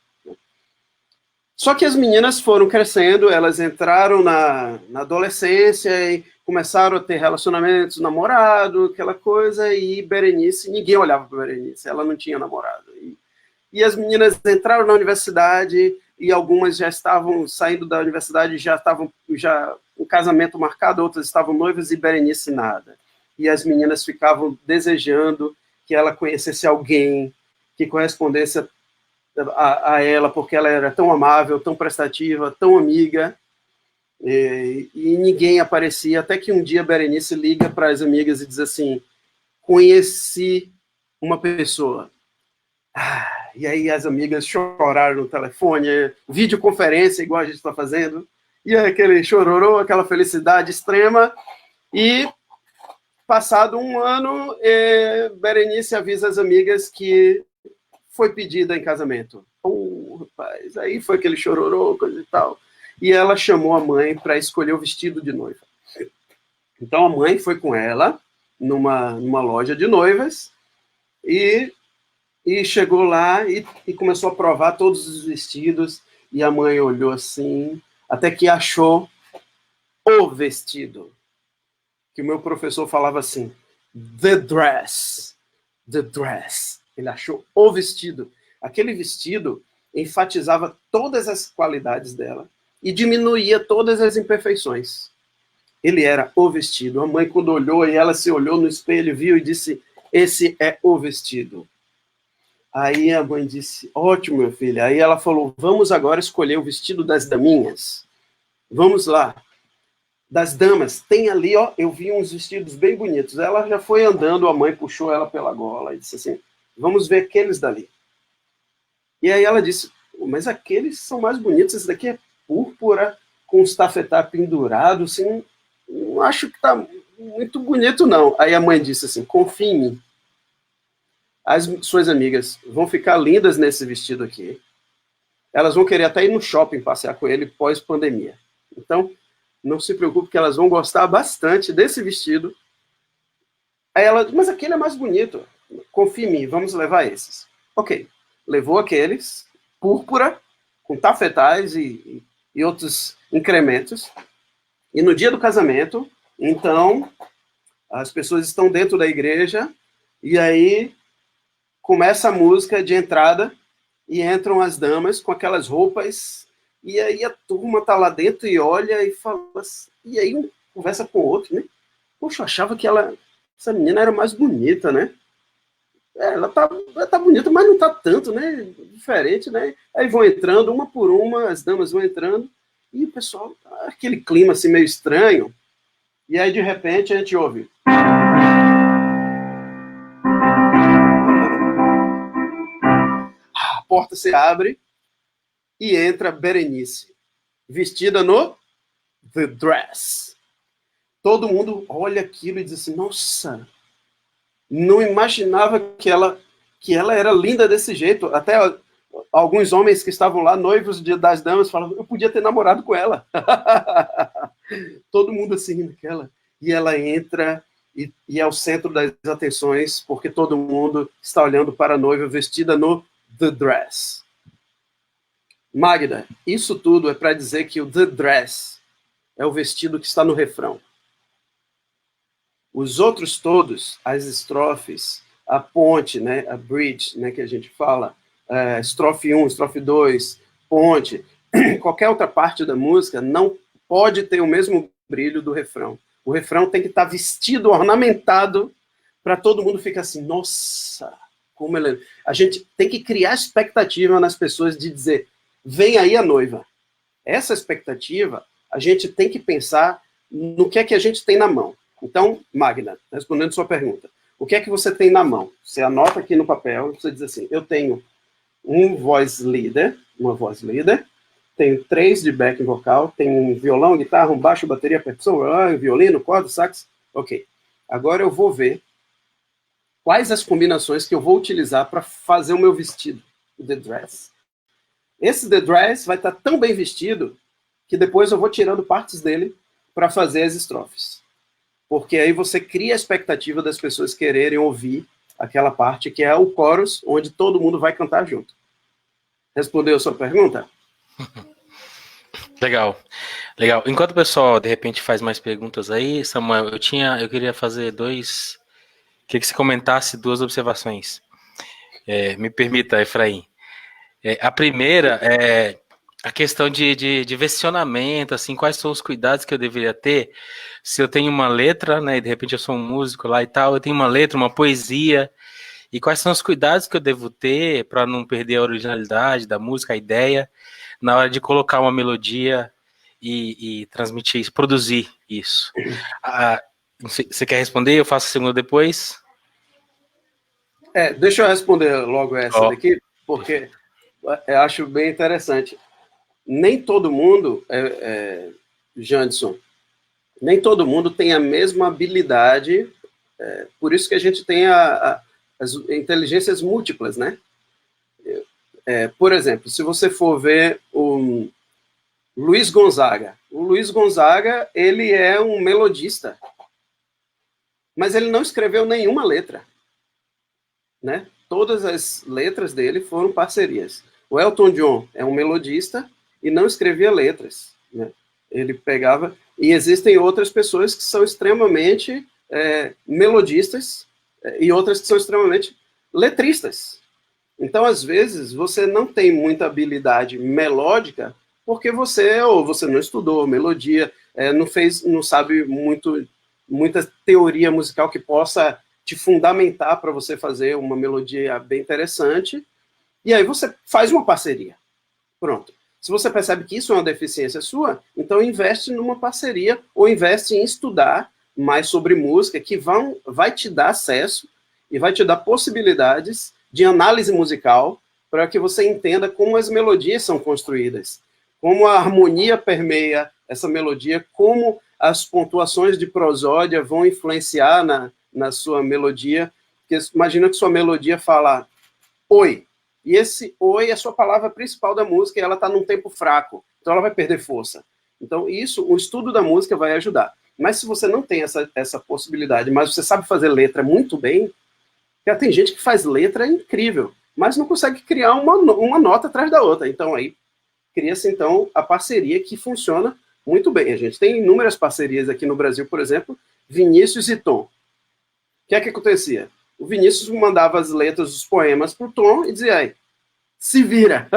Speaker 2: Só que as meninas foram crescendo, elas entraram na adolescência e começaram a ter relacionamentos, namorado, aquela coisa, e Berenice, ninguém olhava para Berenice, ela não tinha namorado. E as meninas entraram na universidade e algumas já estavam saindo da universidade, já estavam um casamento marcado, outras estavam noivas e Berenice nada. E as meninas ficavam desejando que ela conhecesse alguém que correspondesse a ela, porque ela era tão amável, tão prestativa, tão amiga, e ninguém aparecia, até que um dia Berenice liga para as amigas e diz assim, conheci uma pessoa. E aí as amigas choraram no telefone, videoconferência, igual a gente está fazendo, e aquele chororô, aquela felicidade extrema, e passado um ano, Berenice avisa as amigas que foi pedida em casamento. Rapaz, aí foi aquele chororô, coisa e tal, e ela chamou a mãe para escolher o vestido de noiva. Então a mãe foi com ela numa loja de noivas, e chegou lá e começou a provar todos os vestidos, e a mãe olhou assim, até que achou o vestido. Que o meu professor falava assim, the dress. Ele achou o vestido. Aquele vestido enfatizava todas as qualidades dela e diminuía todas as imperfeições. Ele era o vestido. A mãe, quando olhou, e ela se olhou no espelho, viu e disse, esse é o vestido. Aí a mãe disse, ótimo, meu filho. Aí ela falou, vamos agora escolher o vestido das daminhas. Vamos lá. Das damas, tem ali, ó, eu vi uns vestidos bem bonitos. Ela já foi andando, a mãe puxou ela pela gola e disse assim, vamos ver aqueles dali. E aí ela disse, mas aqueles são mais bonitos, esse daqui é púrpura, com os tafetá pendurados, assim, não acho que tá muito bonito, não. Aí a mãe disse assim, confia em mim. As suas amigas vão ficar lindas nesse vestido aqui. Elas vão querer até ir no shopping passear com ele pós-pandemia. Então, não se preocupe que elas vão gostar bastante desse vestido. Aí ela, mas aquele é mais bonito. Confia em mim, vamos levar esses. Ok, levou aqueles, púrpura, com tafetais e outros incrementos. E no dia do casamento, Então, as pessoas estão dentro da igreja, e aí começa a música de entrada, e entram as damas com aquelas roupas, e aí a turma tá lá dentro e olha e fala assim, e aí um conversa com o outro, né? Poxa, eu achava que essa menina era mais bonita, né? Ela tá bonita, mas não tá tanto, né? Diferente, né? Aí vão entrando, uma por uma, as damas vão entrando, e o pessoal, aquele clima assim meio estranho, e aí de repente a gente ouve. A porta se abre e entra Berenice, vestida no The Dress. Todo mundo olha aquilo e diz assim, nossa, não imaginava que ela era linda desse jeito. Até alguns homens que estavam lá, noivos das damas, falavam, eu podia ter namorado com ela. Todo mundo assim, naquela. E ela entra e é o centro das atenções, porque todo mundo está olhando para a noiva vestida no The Dress. Magda, isso tudo é para dizer que o The Dress é o vestido que está no refrão. Os outros todos, as estrofes, a ponte, né, a bridge, né, que a gente fala, estrofe 1, estrofe 2, ponte, qualquer outra parte da música não pode ter o mesmo brilho do refrão. O refrão tem que estar vestido, ornamentado, para todo mundo ficar assim, nossa, como ela... A gente tem que criar expectativa nas pessoas de dizer, vem aí a noiva. Essa expectativa, a gente tem que pensar no que é que a gente tem na mão. Então, Magda, respondendo sua pergunta, o que é que você tem na mão? Você anota aqui no papel, você diz assim, eu tenho uma voz líder, tenho 3 de backing vocal, tenho um violão, guitarra, um baixo, bateria, percussão, violino, corda, sax, ok. Agora eu vou ver quais as combinações que eu vou utilizar para fazer o meu vestido, o The Dress. Esse The Dress vai estar tão bem vestido que depois eu vou tirando partes dele para fazer as estrofes. Porque aí você cria a expectativa das pessoas quererem ouvir aquela parte que é o chorus, onde todo mundo vai cantar junto. Respondeu a sua pergunta?
Speaker 1: Legal. Enquanto o pessoal, de repente, faz mais perguntas aí, Samuel, eu queria fazer queria que você comentasse 2 observações. Me permita, Efraim. A primeira é a questão de versionamento, assim, quais são os cuidados que eu deveria ter se eu tenho uma letra, né, e de repente eu sou um músico lá e tal, eu tenho uma letra, uma poesia, e quais são os cuidados que eu devo ter para não perder a originalidade da música, a ideia, na hora de colocar uma melodia e transmitir isso, produzir isso. Você quer responder? Eu faço a segunda depois?
Speaker 2: Deixa eu responder logo essa daqui, porque eu acho bem interessante. Nem todo mundo, Janderson, nem todo mundo tem a mesma habilidade, por isso que a gente tem as inteligências múltiplas, né? Por exemplo, se você for ver o Luiz Gonzaga, ele é um melodista, mas ele não escreveu nenhuma letra, né? Todas as letras dele foram parcerias. O Elton John é um melodista e não escrevia letras, né? Ele pegava... E existem outras pessoas que são extremamente melodistas e outras que são extremamente letristas. Então, às vezes, você não tem muita habilidade melódica porque você não estudou melodia, não sabe muita teoria musical que possa te fundamentar para você fazer uma melodia bem interessante, e aí você faz uma parceria. Pronto. Se você percebe que isso é uma deficiência sua, então investe numa parceria ou investe em estudar mais sobre música, que vai te dar acesso e vai te dar possibilidades de análise musical para que você entenda como as melodias são construídas, como a harmonia permeia essa melodia, como as pontuações de prosódia vão influenciar na sua melodia. Porque imagina que sua melodia fala oi, e esse oi é a sua palavra principal da música e ela está num tempo fraco, então ela vai perder força. Então o estudo da música vai ajudar. Mas se você não tem essa possibilidade, mas você sabe fazer letra muito bem, já tem gente que faz letra incrível, mas não consegue criar uma nota atrás da outra. Então aí cria-se então a parceria que funciona muito bem. A gente tem inúmeras parcerias aqui no Brasil, por exemplo, Vinícius e Tom. O que é que acontecia? O Vinícius mandava as letras dos poemas para o Tom e dizia, aí, se vira.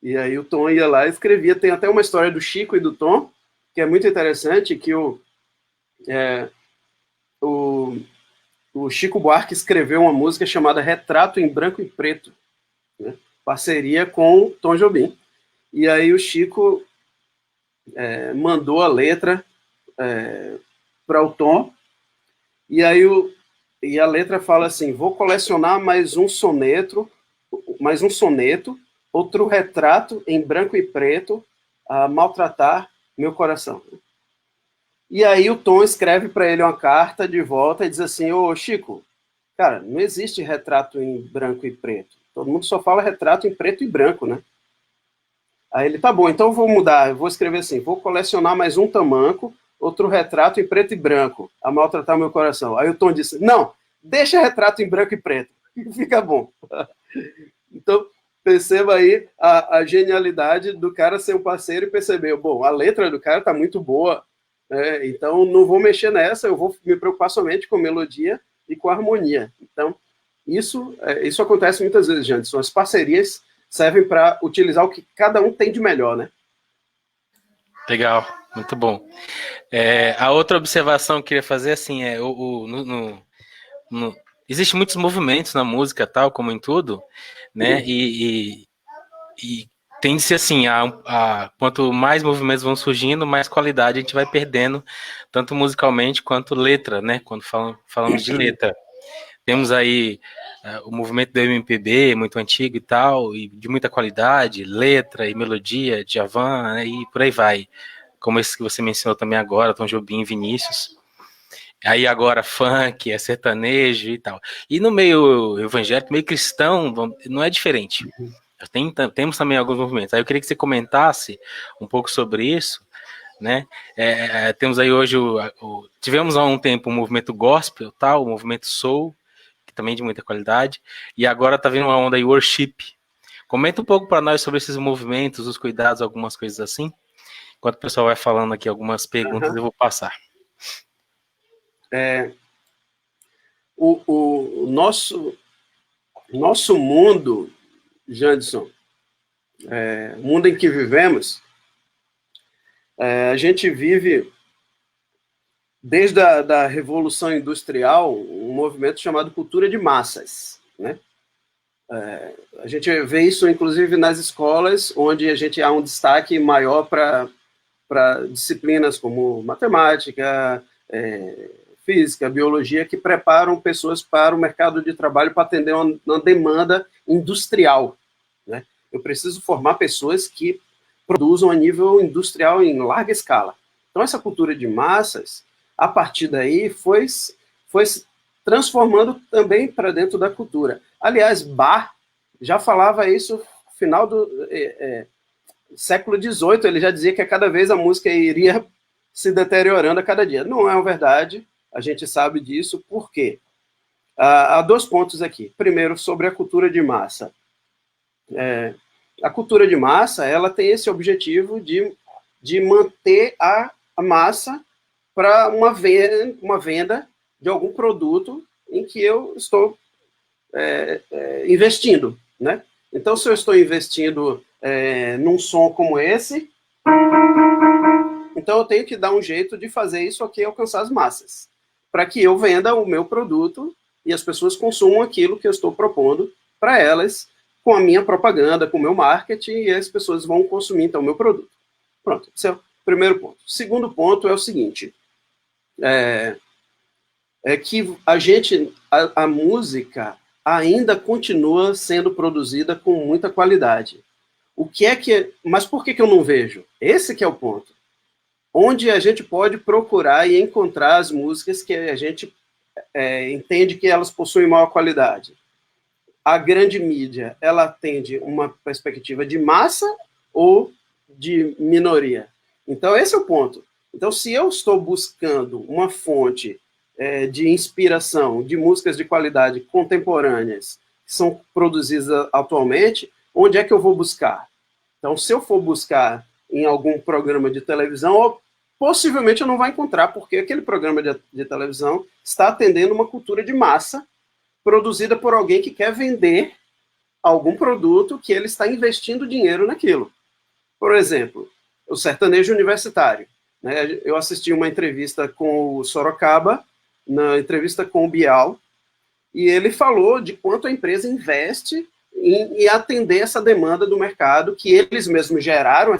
Speaker 2: E aí o Tom ia lá e escrevia. Tem até uma história do Chico e do Tom, que é muito interessante, que o Chico Buarque escreveu uma música chamada Retrato em Branco e Preto, né? Parceria com o Tom Jobim. E aí o Chico mandou a letra para o Tom, e aí a letra fala assim, vou colecionar mais um soneto, outro retrato em branco e preto, a maltratar meu coração. E aí o Tom escreve para ele uma carta de volta e diz assim, ô Chico, cara, não existe retrato em branco e preto. Todo mundo só fala retrato em preto e branco, né? Aí ele, tá bom, então eu vou mudar, eu vou escrever assim, vou colecionar mais um tamanco, outro retrato em preto e branco, a maltratar meu coração. Aí o Tom disse, não, deixa retrato em branco e preto, fica bom. Então, perceba aí a genialidade do cara ser um parceiro e perceber, bom, a letra do cara tá muito boa, então não vou mexer nessa, eu vou me preocupar somente com melodia e com harmonia. Então, isso acontece muitas vezes, Janderson. As parcerias servem para utilizar o que cada um tem de melhor, né?
Speaker 1: Legal, muito bom. A outra observação que eu queria fazer, assim, existem muitos movimentos na música, tal, como em tudo, né? E tende-se assim, quanto mais movimentos vão surgindo, mais qualidade a gente vai perdendo, tanto musicalmente quanto letra, né? Quando falamos de letra. Temos aí o movimento do MPB, muito antigo e tal, e de muita qualidade, letra e melodia, Djavan, né, e por aí vai. Como esse que você mencionou também agora, Tom Jobim, Vinícius. Aí agora funk, sertanejo e tal. E no meio evangélico, meio cristão, não é diferente. Temos também alguns movimentos. Aí eu queria que você comentasse um pouco sobre isso, né? Temos aí hoje, tivemos há um tempo o movimento gospel, tal, o movimento soul, que também é de muita qualidade, e agora tá vindo uma onda aí worship. Comenta um pouco para nós sobre esses movimentos, os cuidados, algumas coisas assim. Enquanto o pessoal vai falando aqui algumas perguntas, eu vou passar.
Speaker 2: O nosso mundo, Janderson, o mundo em que vivemos, a gente vive, desde a Revolução Industrial, um movimento chamado cultura de massas, né? A gente vê isso, inclusive, nas escolas, onde há um destaque maior para disciplinas como matemática, física, biologia, que preparam pessoas para o mercado de trabalho para atender uma demanda industrial, né? Eu preciso formar pessoas que produzam a nível industrial em larga escala. Então, essa cultura de massas, a partir daí, foi se transformando também para dentro da cultura. Aliás, Bach já falava isso no final do século XVIII, ele já dizia que a cada vez a música iria se deteriorando a cada dia. Não é uma verdade, a gente sabe disso, por quê? Há dois pontos aqui. Primeiro, sobre a cultura de massa. A cultura de massa, ela tem esse objetivo de manter a massa para uma venda de algum produto em que eu estou investindo, né? Então, se eu estou investindo num som como esse, então eu tenho que dar um jeito de fazer isso aqui alcançar as massas, para que eu venda o meu produto e as pessoas consumam aquilo que eu estou propondo para elas, com a minha propaganda, com o meu marketing, e as pessoas vão consumir, então, o meu produto. Pronto, esse é o primeiro ponto. O segundo ponto é o seguinte, que a música ainda continua sendo produzida com muita qualidade. Mas por que eu não vejo? Esse que é o ponto. Onde a gente pode procurar e encontrar as músicas que a gente entende que elas possuem maior qualidade. A grande mídia, ela atende uma perspectiva de massa ou de minoria? Então, esse é o ponto. Então, se eu estou buscando uma fonte de inspiração de músicas de qualidade contemporâneas que são produzidas atualmente, onde é que eu vou buscar? Então, se eu for buscar em algum programa de televisão, ou possivelmente eu não vou encontrar, porque aquele programa de televisão está atendendo uma cultura de massa produzida por alguém que quer vender algum produto que ele está investindo dinheiro naquilo. Por exemplo, o sertanejo universitário. Né? Eu assisti uma entrevista com o Sorocaba, na entrevista com o Bial, e ele falou de quanto a empresa investe em atender essa demanda do mercado, que eles mesmos geraram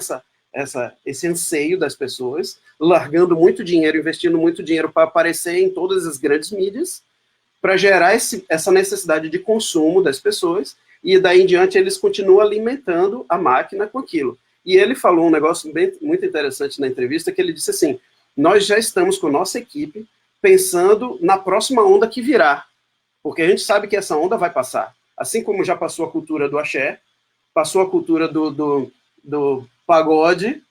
Speaker 2: esse anseio das pessoas, largando muito dinheiro, investindo muito dinheiro para aparecer em todas as grandes mídias, para gerar essa necessidade de consumo das pessoas, e daí em diante eles continuam alimentando a máquina com aquilo. E ele falou um negócio muito interessante na entrevista, que ele disse assim, nós já estamos com a nossa equipe pensando na próxima onda que virá, porque a gente sabe que essa onda vai passar. Assim como já passou a cultura do axé, passou a cultura do pagode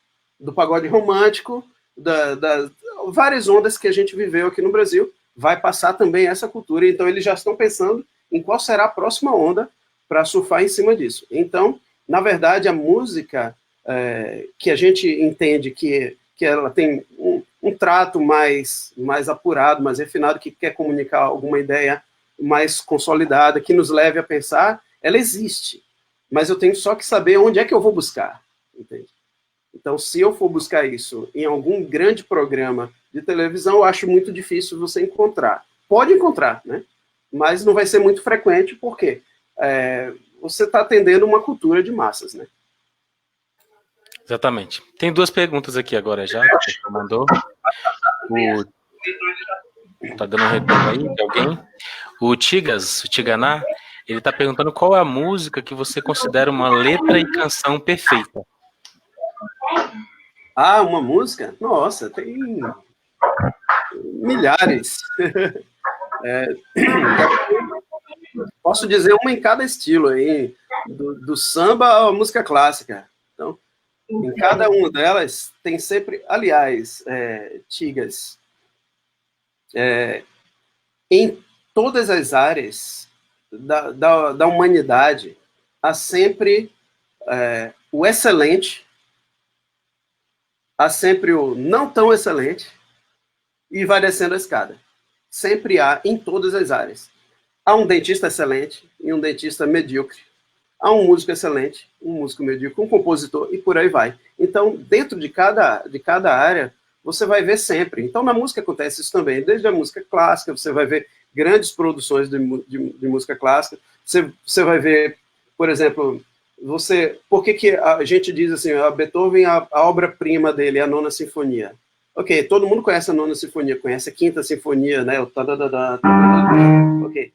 Speaker 2: romântico, várias ondas que a gente viveu aqui no Brasil, vai passar também essa cultura. Então, eles já estão pensando em qual será a próxima onda para surfar em cima disso. Então, na verdade, a música que a gente entende que ela tem um trato mais apurado, mais refinado, que quer comunicar alguma ideia mais consolidada, que nos leve a pensar, ela existe. Mas eu tenho só que saber onde é que eu vou buscar, entende? Então, se eu for buscar isso em algum grande programa de televisão, eu acho muito difícil você encontrar. Pode encontrar, né? Mas não vai ser muito frequente, porque você está atendendo uma cultura de massas, né?
Speaker 1: Exatamente. Tem duas perguntas aqui agora já, que você mandou. Tá dando um retorno aí de alguém? O Tiganá, ele tá perguntando qual é a música que você considera uma letra e canção perfeita.
Speaker 2: Ah, uma música? Nossa, tem milhares. Posso dizer uma em cada estilo aí, do samba à música clássica. Então, em cada uma delas tem sempre, aliás, Tigas, em todas as áreas da humanidade, há sempre o excelente, há sempre o não tão excelente, e vai descendo a escada. Sempre há em todas as áreas. Há um dentista excelente e um dentista medíocre. Há um músico excelente, um músico medíocre, um compositor, e por aí vai. Então, dentro de cada área, você vai ver sempre. Então, na música acontece isso também. Desde a música clássica, você vai ver grandes produções de música clássica. Você vai ver, por exemplo, por que a gente diz assim, a Beethoven, a obra-prima dele é a Nona Sinfonia. Ok, todo mundo conhece a Nona Sinfonia, conhece a Quinta Sinfonia, né? Ok.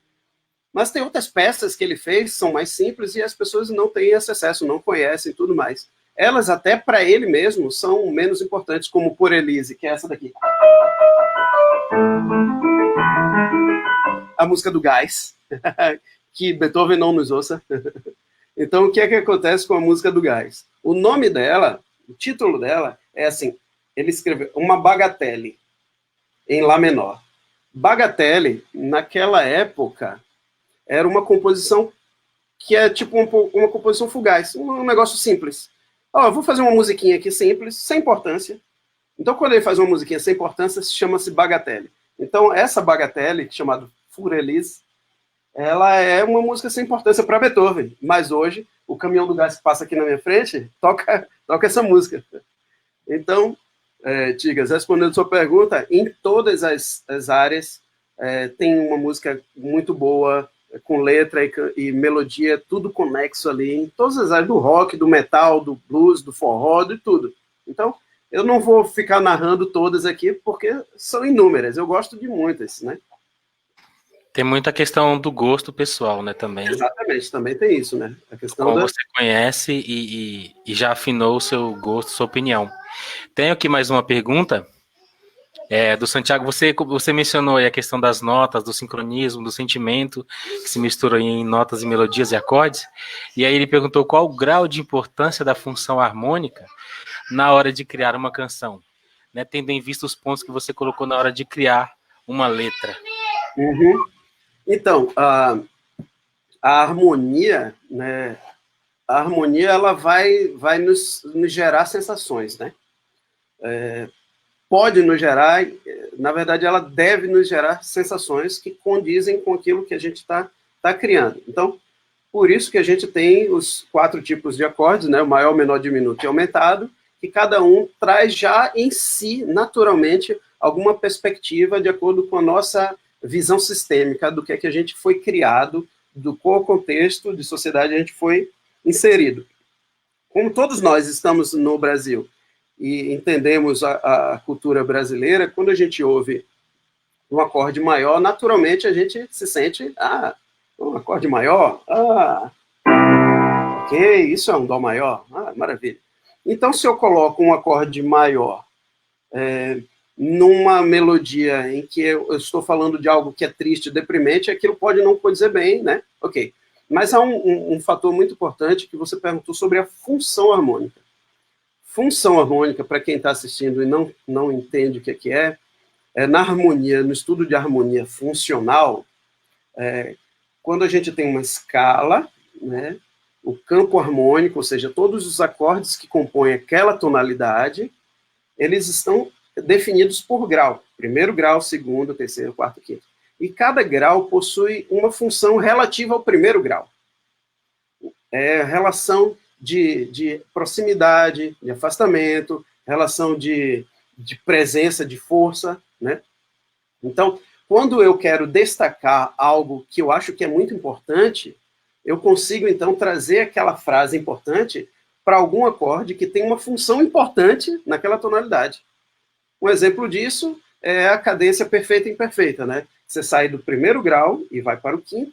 Speaker 2: Mas tem outras peças que ele fez, são mais simples, e as pessoas não têm esse acesso, não conhecem e tudo mais. Elas, até para ele mesmo, são menos importantes, como Por Elise, que é essa daqui. A música do gás, que Beethoven não nos ouça. Então, o que é que acontece com a música do gás? O nome dela, o título dela, é assim, ele escreveu uma bagatelle, em Lá menor. Bagatelle, naquela época, era uma composição que é tipo uma composição fugaz, um negócio simples. Eu vou fazer uma musiquinha aqui simples, sem importância. Então, quando ele faz uma musiquinha sem importância, chama-se bagatelle. Então, essa bagatelle, chamada Für Elise, ela é uma música sem importância para Beethoven. Mas hoje, o caminhão do gás que passa aqui na minha frente toca essa música. Então, Tigas, respondendo a sua pergunta, em todas as áreas tem uma música muito boa, com letra e melodia, tudo conexo ali, em todas as áreas do rock, do metal, do blues, do forró, de tudo. Então, eu não vou ficar narrando todas aqui, porque são inúmeras, eu gosto de muitas, né?
Speaker 1: Tem muita questão do gosto pessoal, né, também.
Speaker 2: Exatamente, também tem isso, né? A questão
Speaker 1: como você conhece e já afinou o seu gosto, sua opinião. Tenho aqui mais uma pergunta, do Santiago. Você mencionou aí a questão das notas, do sincronismo, do sentimento, que se mistura em notas e melodias e acordes, e aí ele perguntou qual o grau de importância da função harmônica na hora de criar uma canção, né, tendo em vista os pontos que você colocou na hora de criar uma letra.
Speaker 2: Uhum. Então, a harmonia, né, a harmonia ela vai nos gerar sensações, né? Pode nos gerar, na verdade, ela deve nos gerar sensações que condizem com aquilo que a gente está criando. Então, por isso que a gente tem os 4 tipos de acordes, né? O maior, menor, diminuto e aumentado, que cada um traz já em si, naturalmente, alguma perspectiva de acordo com a nossa visão sistêmica do que é que a gente foi criado, do qual contexto de sociedade a gente foi inserido. Como todos nós estamos no Brasil e entendemos a cultura brasileira, quando a gente ouve um acorde maior, naturalmente a gente se sente, um acorde maior, ok, isso é um dó maior, maravilha. Então, se eu coloco um acorde maior numa melodia em que eu estou falando de algo que é triste, deprimente, aquilo pode não dizer bem, né? Ok. Mas há um fator muito importante que você perguntou sobre a função harmônica. Função harmônica, para quem está assistindo e não entende o que é na harmonia, no estudo de harmonia funcional, quando a gente tem uma escala, né, o campo harmônico, ou seja, todos os acordes que compõem aquela tonalidade, eles estão definidos por grau. 1º grau, 2º, 3º, 4º, 5º. E cada grau possui uma função relativa ao 1º grau. Relação de proximidade, de afastamento, relação de presença, de força, né? Então, quando eu quero destacar algo que eu acho que é muito importante, eu consigo, então, trazer aquela frase importante para algum acorde que tem uma função importante naquela tonalidade. Um exemplo disso é a cadência perfeita e imperfeita, né? Você sai do 1º grau e vai para o 5º,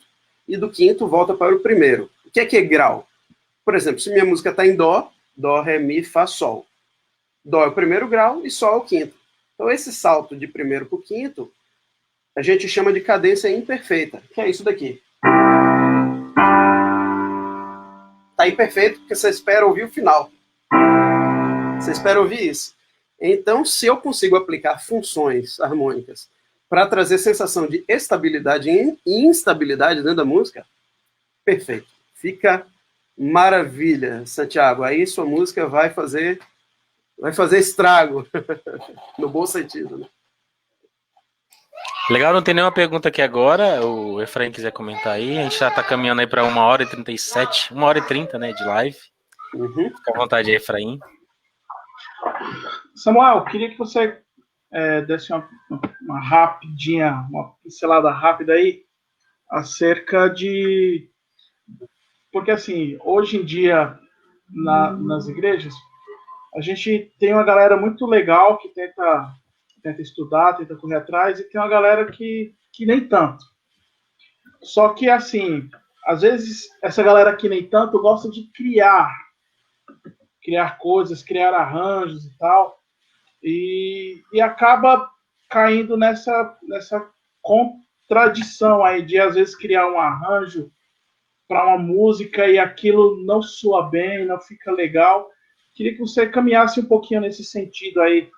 Speaker 2: e do 5º volta para o 1º. O que é grau? Por exemplo, se minha música está em dó, ré, mi, fá, sol. Dó é o 1º grau e sol é o 5º. Então, esse salto de 1º para o 5º, a gente chama de cadência imperfeita, que é isso daqui. Está imperfeito porque você espera ouvir o final. Você espera ouvir isso. Então, se eu consigo aplicar funções harmônicas para trazer sensação de estabilidade e instabilidade dentro da música, perfeito. Fica maravilha, Santiago. Aí sua música vai fazer estrago, no bom sentido, né?
Speaker 1: Legal, não tem nenhuma pergunta aqui agora. O Efraim quiser comentar aí. A gente já está caminhando aí para 1h37, 1h30, né, de live. Fica à vontade aí, Efraim.
Speaker 3: Samuel, queria que você desse uma rapidinha, uma pincelada rápida aí acerca de... Porque, assim, hoje em dia, nas igrejas, a gente tem uma galera muito legal que tenta estudar, tenta correr atrás, e tem uma galera que nem tanto. Só que, assim, às vezes, essa galera que nem tanto gosta de criar coisas, criar arranjos e tal, e acaba caindo nessa contradição aí de, às vezes, criar um arranjo para uma música e aquilo não soa bem, não fica legal. Queria que você caminhasse um pouquinho nesse sentido aí,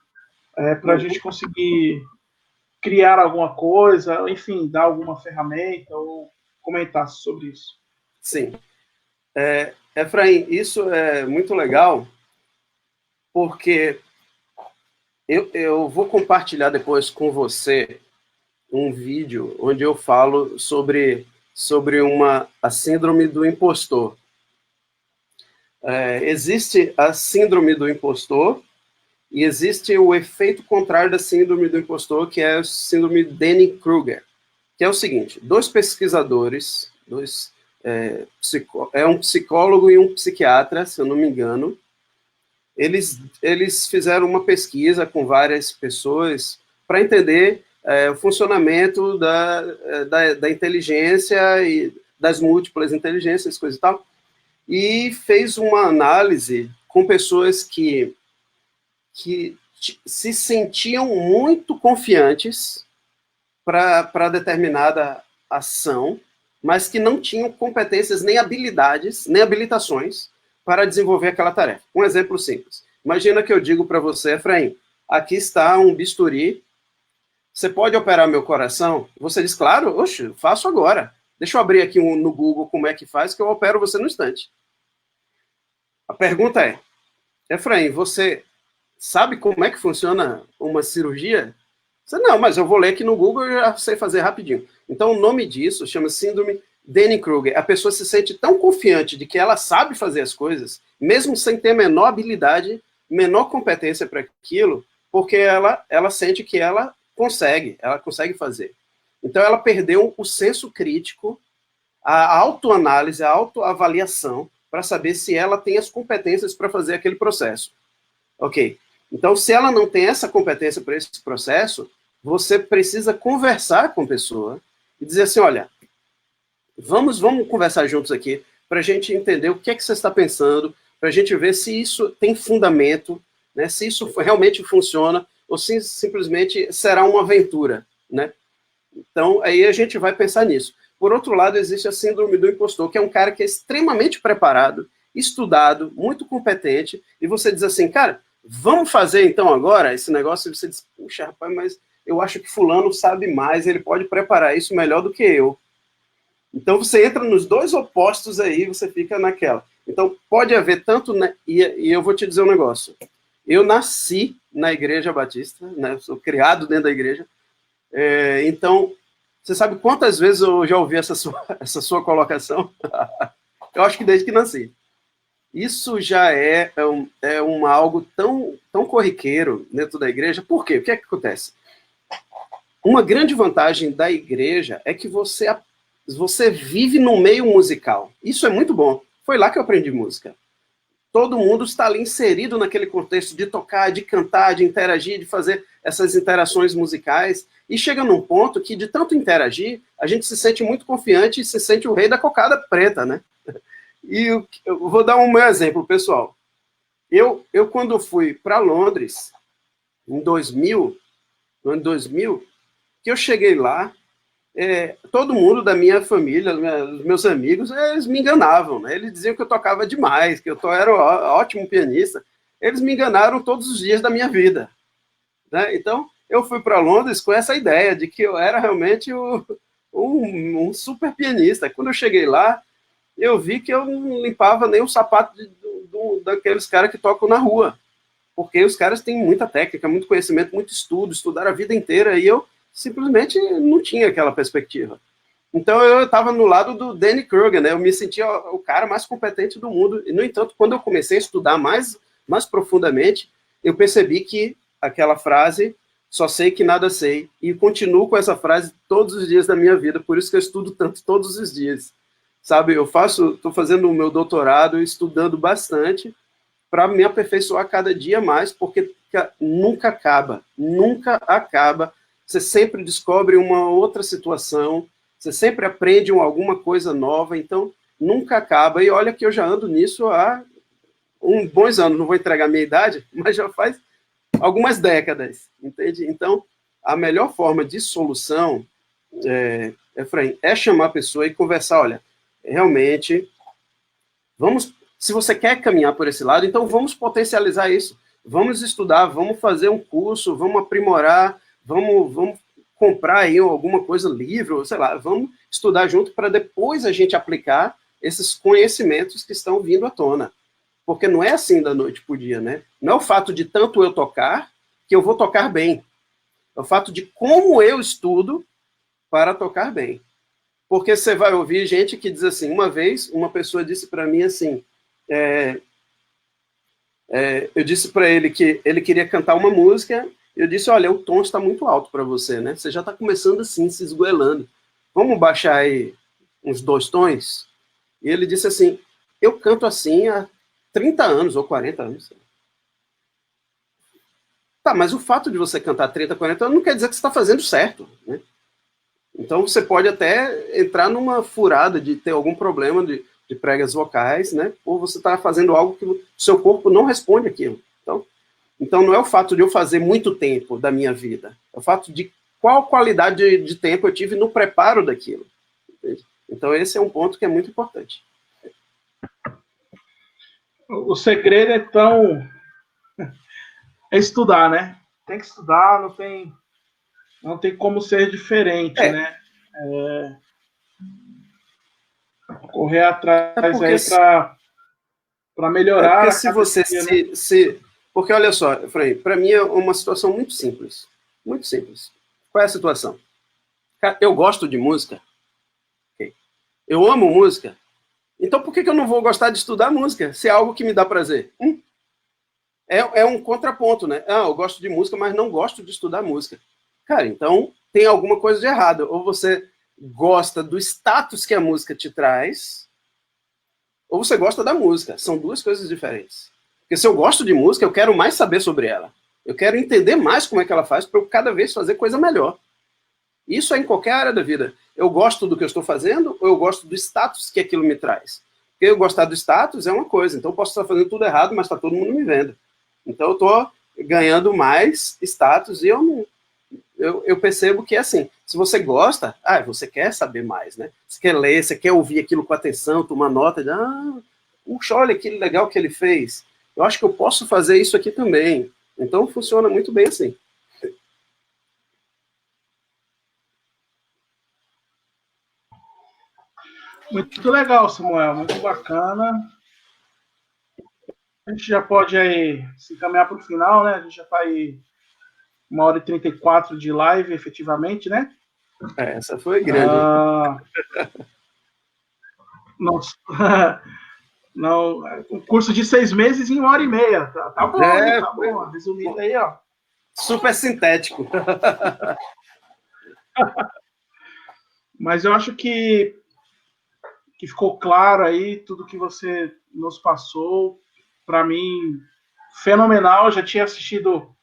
Speaker 3: para a gente conseguir criar alguma coisa, enfim, dar alguma ferramenta ou comentar sobre isso.
Speaker 2: Sim. Efraim, isso é muito legal, porque eu vou compartilhar depois com você um vídeo onde eu falo sobre a síndrome do impostor. Existe a síndrome do impostor e existe o efeito contrário da síndrome do impostor, que é a síndrome de Dunning-Kruger, que é o seguinte: 2 pesquisadores, um psicólogo e um psiquiatra, se eu não me engano, eles fizeram uma pesquisa com várias pessoas para entender o funcionamento da inteligência e das múltiplas inteligências, coisa e tal, e fez uma análise com pessoas que se sentiam muito confiantes para determinada ação, mas que não tinham competências, nem habilidades, nem habilitações para desenvolver aquela tarefa. Um exemplo simples. Imagina que eu digo para você, Efraim, aqui está um bisturi, você pode operar meu coração? Você diz, claro, oxe, faço agora. Deixa eu abrir aqui no Google como é que faz, que eu opero você no instante. A pergunta é, Efraim, você sabe como é que funciona uma cirurgia? Você, não, mas eu vou ler aqui no Google e já sei fazer rapidinho. Então, o nome disso chama síndrome Dunning-Kruger. A pessoa se sente tão confiante de que ela sabe fazer as coisas, mesmo sem ter menor habilidade, menor competência para aquilo, porque ela sente que ela consegue fazer. Então, ela perdeu o senso crítico, a autoanálise, a autoavaliação, para saber se ela tem as competências para fazer aquele processo. Ok. Então, se ela não tem essa competência para esse processo, você precisa conversar com a pessoa e dizer assim, olha, vamos conversar juntos aqui para a gente entender o que é que você está pensando, para a gente ver se isso tem fundamento, né, se isso realmente funciona, ou se simplesmente será uma aventura, né? Então, aí a gente vai pensar nisso. Por outro lado, existe a síndrome do impostor, que é um cara que é extremamente preparado, estudado, muito competente, e você diz assim, cara, vamos fazer então agora esse negócio, e você diz, puxa, rapaz, mas eu acho que fulano sabe mais, ele pode preparar isso melhor do que eu. Então você entra nos dois opostos aí, você fica naquela. Então pode haver tanto, e eu vou te dizer um negócio, eu nasci na Igreja Batista, né, sou criado dentro da igreja, então, você sabe quantas vezes eu já ouvi essa sua colocação? Eu acho que desde que nasci. Isso já é algo tão corriqueiro dentro da igreja. Por quê? O que é que acontece? Uma grande vantagem da igreja é que você vive no meio musical. Isso é muito bom. Foi lá que eu aprendi música. Todo mundo está ali inserido naquele contexto de tocar, de cantar, de interagir, de fazer essas interações musicais. E chega num ponto que, de tanto interagir, a gente se sente muito confiante e se sente o rei da cocada preta, né? E eu vou dar um meu exemplo, pessoal. Eu quando fui para Londres, em 2000, no ano 2000, que eu cheguei lá, todo mundo da minha família, meus amigos, eles me enganavam, né? Eles diziam que eu tocava demais, que eu era ótimo pianista. Eles me enganaram todos os dias da minha vida, né? Então, eu fui para Londres com essa ideia de que eu era realmente um super pianista. Quando eu cheguei lá, eu vi que eu não limpava nem o sapato daqueles caras que tocam na rua, porque os caras têm muita técnica, muito conhecimento, muito estudo, estudaram a vida inteira, e eu simplesmente não tinha aquela perspectiva. Então eu estava no lado do Dunning-Kruger, né? Eu me sentia o cara mais competente do mundo. E, no entanto, quando eu comecei a estudar mais profundamente, eu percebi que aquela frase, só sei que nada sei, e continuo com essa frase todos os dias da minha vida, por isso que eu estudo tanto todos os dias. Sabe, estou fazendo o meu doutorado, estudando bastante, para me aperfeiçoar cada dia mais, porque nunca acaba, nunca acaba. Você sempre descobre uma outra situação, você sempre aprende alguma coisa nova, então nunca acaba. E olha que eu já ando nisso há bons anos, não vou entregar a minha idade, mas já faz algumas décadas, entende? Então, a melhor forma de solução, Efraim, é chamar a pessoa e conversar, olha, realmente, se você quer caminhar por esse lado, então vamos potencializar isso, vamos estudar, vamos fazer um curso, vamos aprimorar, vamos comprar aí alguma coisa, livro, sei lá, vamos estudar junto para depois a gente aplicar esses conhecimentos que estão vindo à tona. Porque não é assim da noite para o dia, né? Não é o fato de tanto eu tocar que eu vou tocar bem. É o fato de como eu estudo para tocar bem. Porque você vai ouvir gente que diz assim, uma vez, uma pessoa disse para mim assim, eu disse para ele que ele queria cantar uma música, eu disse, olha, o tom está muito alto para você, né? Você já está começando assim, se esgoelando. Vamos baixar aí uns 2 tons? E ele disse assim, eu canto assim há 30 anos ou 40 anos. Tá, mas o fato de você cantar 30, 40 anos não quer dizer que você está fazendo certo, né? Então você pode até entrar numa furada de ter algum problema de pregas vocais, né? Ou você está fazendo algo que o seu corpo não responde aquilo. Então não é o fato de eu fazer muito tempo da minha vida, é o fato de qual qualidade de tempo eu tive no preparo daquilo. Entende? Então esse é um ponto que é muito importante.
Speaker 3: O segredo é estudar, né? Tem que estudar, não tem como ser diferente, né? Correr atrás aí melhorar.
Speaker 2: Porque se você porque olha só, Efraim, para mim é uma situação muito simples. Muito simples. Qual é a situação? Cara, eu gosto de música. Okay. Eu amo música. Então por que eu não vou gostar de estudar música, se é algo que me dá prazer? É um contraponto, né? Ah, eu gosto de música, mas não gosto de estudar música. Cara, então tem alguma coisa de errado. Ou você gosta do status que a música te traz, ou você gosta da música. São duas coisas diferentes. Porque se eu gosto de música, eu quero mais saber sobre ela. Eu quero entender mais como é que ela faz para eu cada vez fazer coisa melhor. Isso é em qualquer área da vida. Eu gosto do que eu estou fazendo ou eu gosto do status que aquilo me traz? Porque eu gostar do status é uma coisa. Então eu posso estar fazendo tudo errado, mas está todo mundo me vendo. Então eu estou ganhando mais status e eu percebo que é assim. Se você gosta, você quer saber mais, né? Você quer ler, você quer ouvir aquilo com atenção, tomar nota, puxa, olha que legal que ele fez. Eu acho que eu posso fazer isso aqui também. Então funciona muito bem assim.
Speaker 3: Muito legal, Samuel, muito bacana. A gente já pode aí se encaminhar para o final, né? A gente já está aí 1h34 de live, efetivamente, né?
Speaker 2: Essa foi grande.
Speaker 3: Não, um curso de 6 meses em 1h30. Tá bom, tá bom. Resumindo aí, ó.
Speaker 2: Super sintético.
Speaker 3: Mas eu acho que ficou claro aí tudo que você nos passou. Para mim, fenomenal. Eu já tinha assistido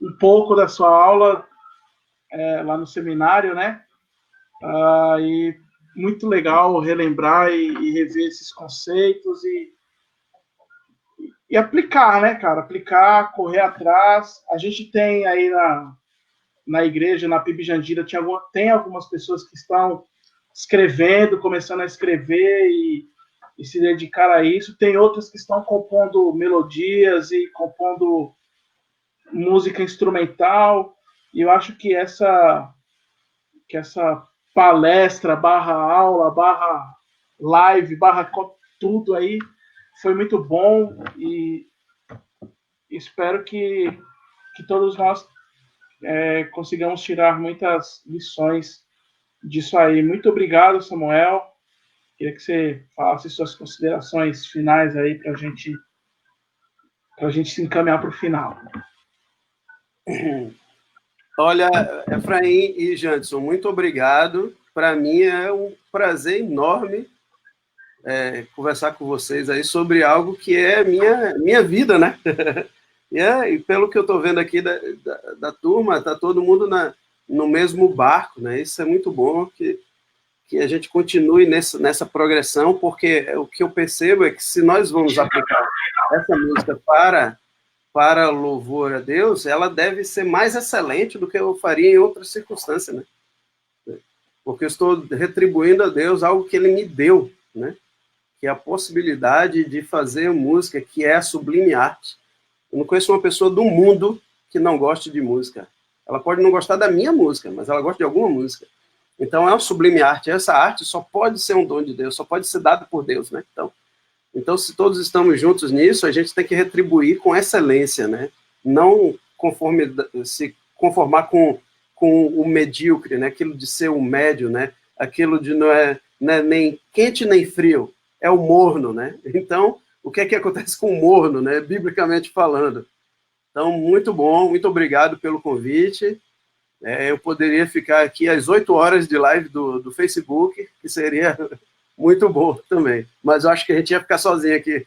Speaker 3: um pouco da sua aula lá no seminário, né? E muito legal relembrar e rever esses conceitos e aplicar, né, cara? Aplicar, correr atrás. A gente tem aí na igreja, na PIB Jandira, tem algumas pessoas que estão escrevendo, começando a escrever e se dedicar a isso. Tem outras que estão compondo melodias e compondo música instrumental. E eu acho que essa palestra, /aula, /live, tudo aí foi muito bom e espero que todos nós consigamos tirar muitas lições disso aí. Muito obrigado, Samuel. Queria que você falasse suas considerações finais aí para a gente se encaminhar para o final.
Speaker 2: Olha, Efraim e Janderson, muito obrigado. Para mim é um prazer enorme conversar com vocês aí sobre algo que é minha vida, né? E pelo que eu estou vendo aqui da turma, está todo mundo no mesmo barco, né? Isso é muito bom que a gente continue nessa progressão, porque o que eu percebo é que se nós vamos aplicar essa música para louvor a Deus, ela deve ser mais excelente do que eu faria em outras circunstâncias, né? Porque eu estou retribuindo a Deus algo que Ele me deu, né? Que é a possibilidade de fazer música, que é a sublime arte. Eu não conheço uma pessoa do mundo que não goste de música. Ela pode não gostar da minha música, mas ela gosta de alguma música. Então é uma sublime arte. Essa arte só pode ser um dom de Deus, só pode ser dada por Deus, né? Então, se todos estamos juntos nisso, a gente tem que retribuir com excelência, né? Não se conformar com o medíocre, né? Aquilo de ser o médio, né? Aquilo de não é nem quente nem frio, é o morno, né? Então, o que é que acontece com o morno, né? Biblicamente falando. Então, muito bom, muito obrigado pelo convite. Eu poderia ficar aqui às 8 horas de live do Facebook, que seria muito bom também. Mas eu acho que a gente ia ficar sozinho aqui.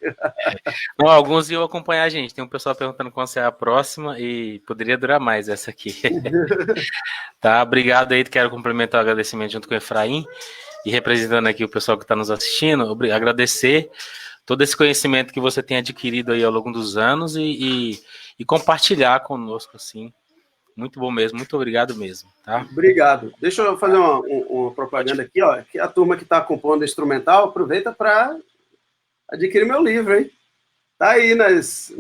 Speaker 1: Não, alguns iam acompanhar a gente. Tem um pessoal perguntando quando será a próxima e poderia durar mais essa aqui. Tá, obrigado aí. Quero complementar o agradecimento junto com o Efraim e representando aqui o pessoal que está nos assistindo. Agradecer todo esse conhecimento que você tem adquirido aí ao longo dos anos e compartilhar conosco, assim. Muito bom mesmo, muito obrigado mesmo, tá?
Speaker 2: Obrigado. Deixa eu fazer uma propaganda aqui, ó. Que a turma que está compondo instrumental, aproveita para adquirir meu livro, hein? Tá aí nas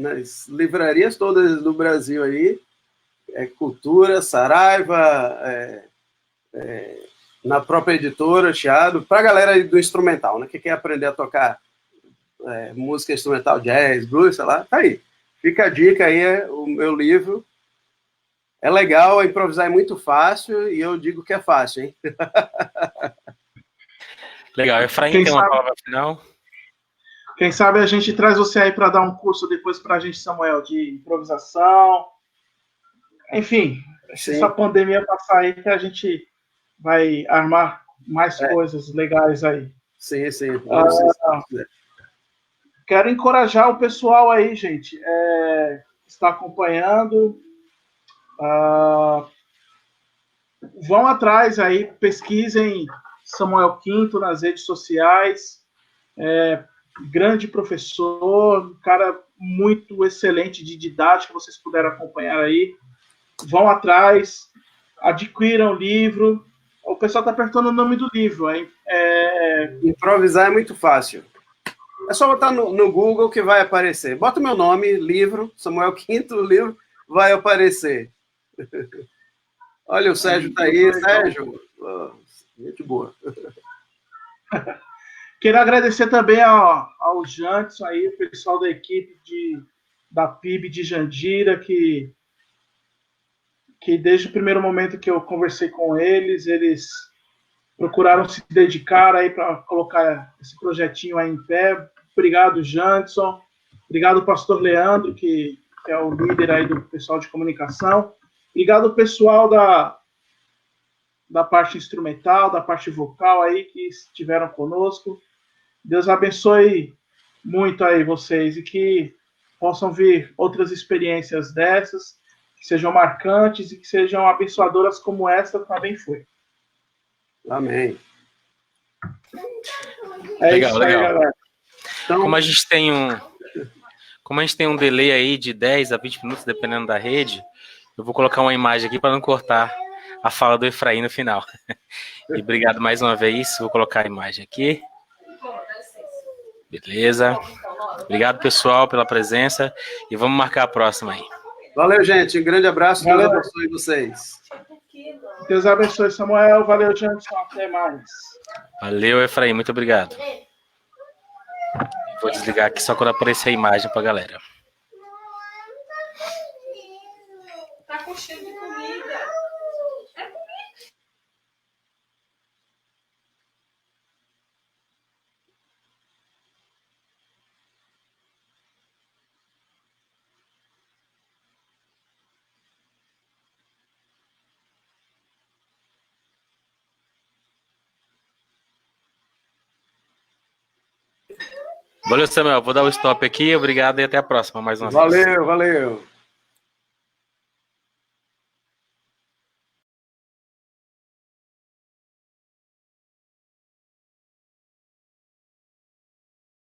Speaker 2: livrarias todas do Brasil aí. Cultura, Saraiva, na própria editora, Chiado, para a galera aí do instrumental, né? Que quer aprender a tocar música instrumental, jazz, blues, sei lá, tá aí. Fica a dica aí, o meu livro. É legal, improvisar é muito fácil, e eu digo que é fácil, hein?
Speaker 1: Legal. Efraim,
Speaker 3: Quem
Speaker 1: tem uma
Speaker 3: sabe-
Speaker 1: palavra final?
Speaker 3: Quem sabe a gente traz você aí para dar um curso depois para a gente, Samuel, de improvisação. Enfim, se
Speaker 2: Sim.
Speaker 3: essa pandemia passar aí, que a gente vai armar mais coisas legais aí.
Speaker 2: Sim, sim. Vamos, se quiser.
Speaker 3: Quero encorajar o pessoal aí, gente, que está acompanhando. Vão atrás aí, pesquisem Samuel Quinto nas redes sociais. Grande professor, um cara muito excelente de didática, vocês puderam acompanhar aí. Vão atrás, adquiram o livro. O pessoal está perguntando o nome do livro, hein?
Speaker 2: Improvisar é muito fácil. É só botar no Google que vai aparecer. Bota o meu nome, livro, Samuel Quinto, livro, vai aparecer. Olha, o Sérgio está aí. Sérgio, gente boa.
Speaker 3: Quero agradecer também ao Janson aí, o pessoal da equipe da PIB de Jandira, que desde o primeiro momento que eu conversei com eles procuraram se dedicar aí para colocar esse projetinho aí em pé. Obrigado, Janson. Obrigado, pastor Leandro, que é o líder aí do pessoal de comunicação. Obrigado, pessoal da parte instrumental, da parte vocal aí, que estiveram conosco. Deus abençoe muito aí vocês e que possam vir outras experiências dessas, que sejam marcantes e que sejam abençoadoras como essa também foi.
Speaker 2: Amém.
Speaker 1: Legal,
Speaker 3: isso aí,
Speaker 1: legal.
Speaker 3: galera.
Speaker 2: Então,
Speaker 1: Como a gente tem um delay aí de 10 a 20 minutos, dependendo da rede, eu vou colocar uma imagem aqui para não cortar a fala do Efraim no final. E obrigado mais uma vez. Vou colocar a imagem aqui. Beleza. Obrigado, pessoal, pela presença. E vamos marcar a próxima aí.
Speaker 2: valeu, gente. Um grande abraço. Deus
Speaker 3: Valeu.
Speaker 2: abençoe vocês.
Speaker 3: Deus abençoe, Samuel. Valeu, Janson. Até mais.
Speaker 1: Valeu, Efraim. Muito obrigado. Vou desligar aqui só quando aparecer a imagem para a galera.
Speaker 6: Tá com cheiro de comida.
Speaker 1: Valeu, Samuel. Vou dar o stop aqui. Obrigado e até a próxima mais uma vez.
Speaker 2: Valeu, valeu.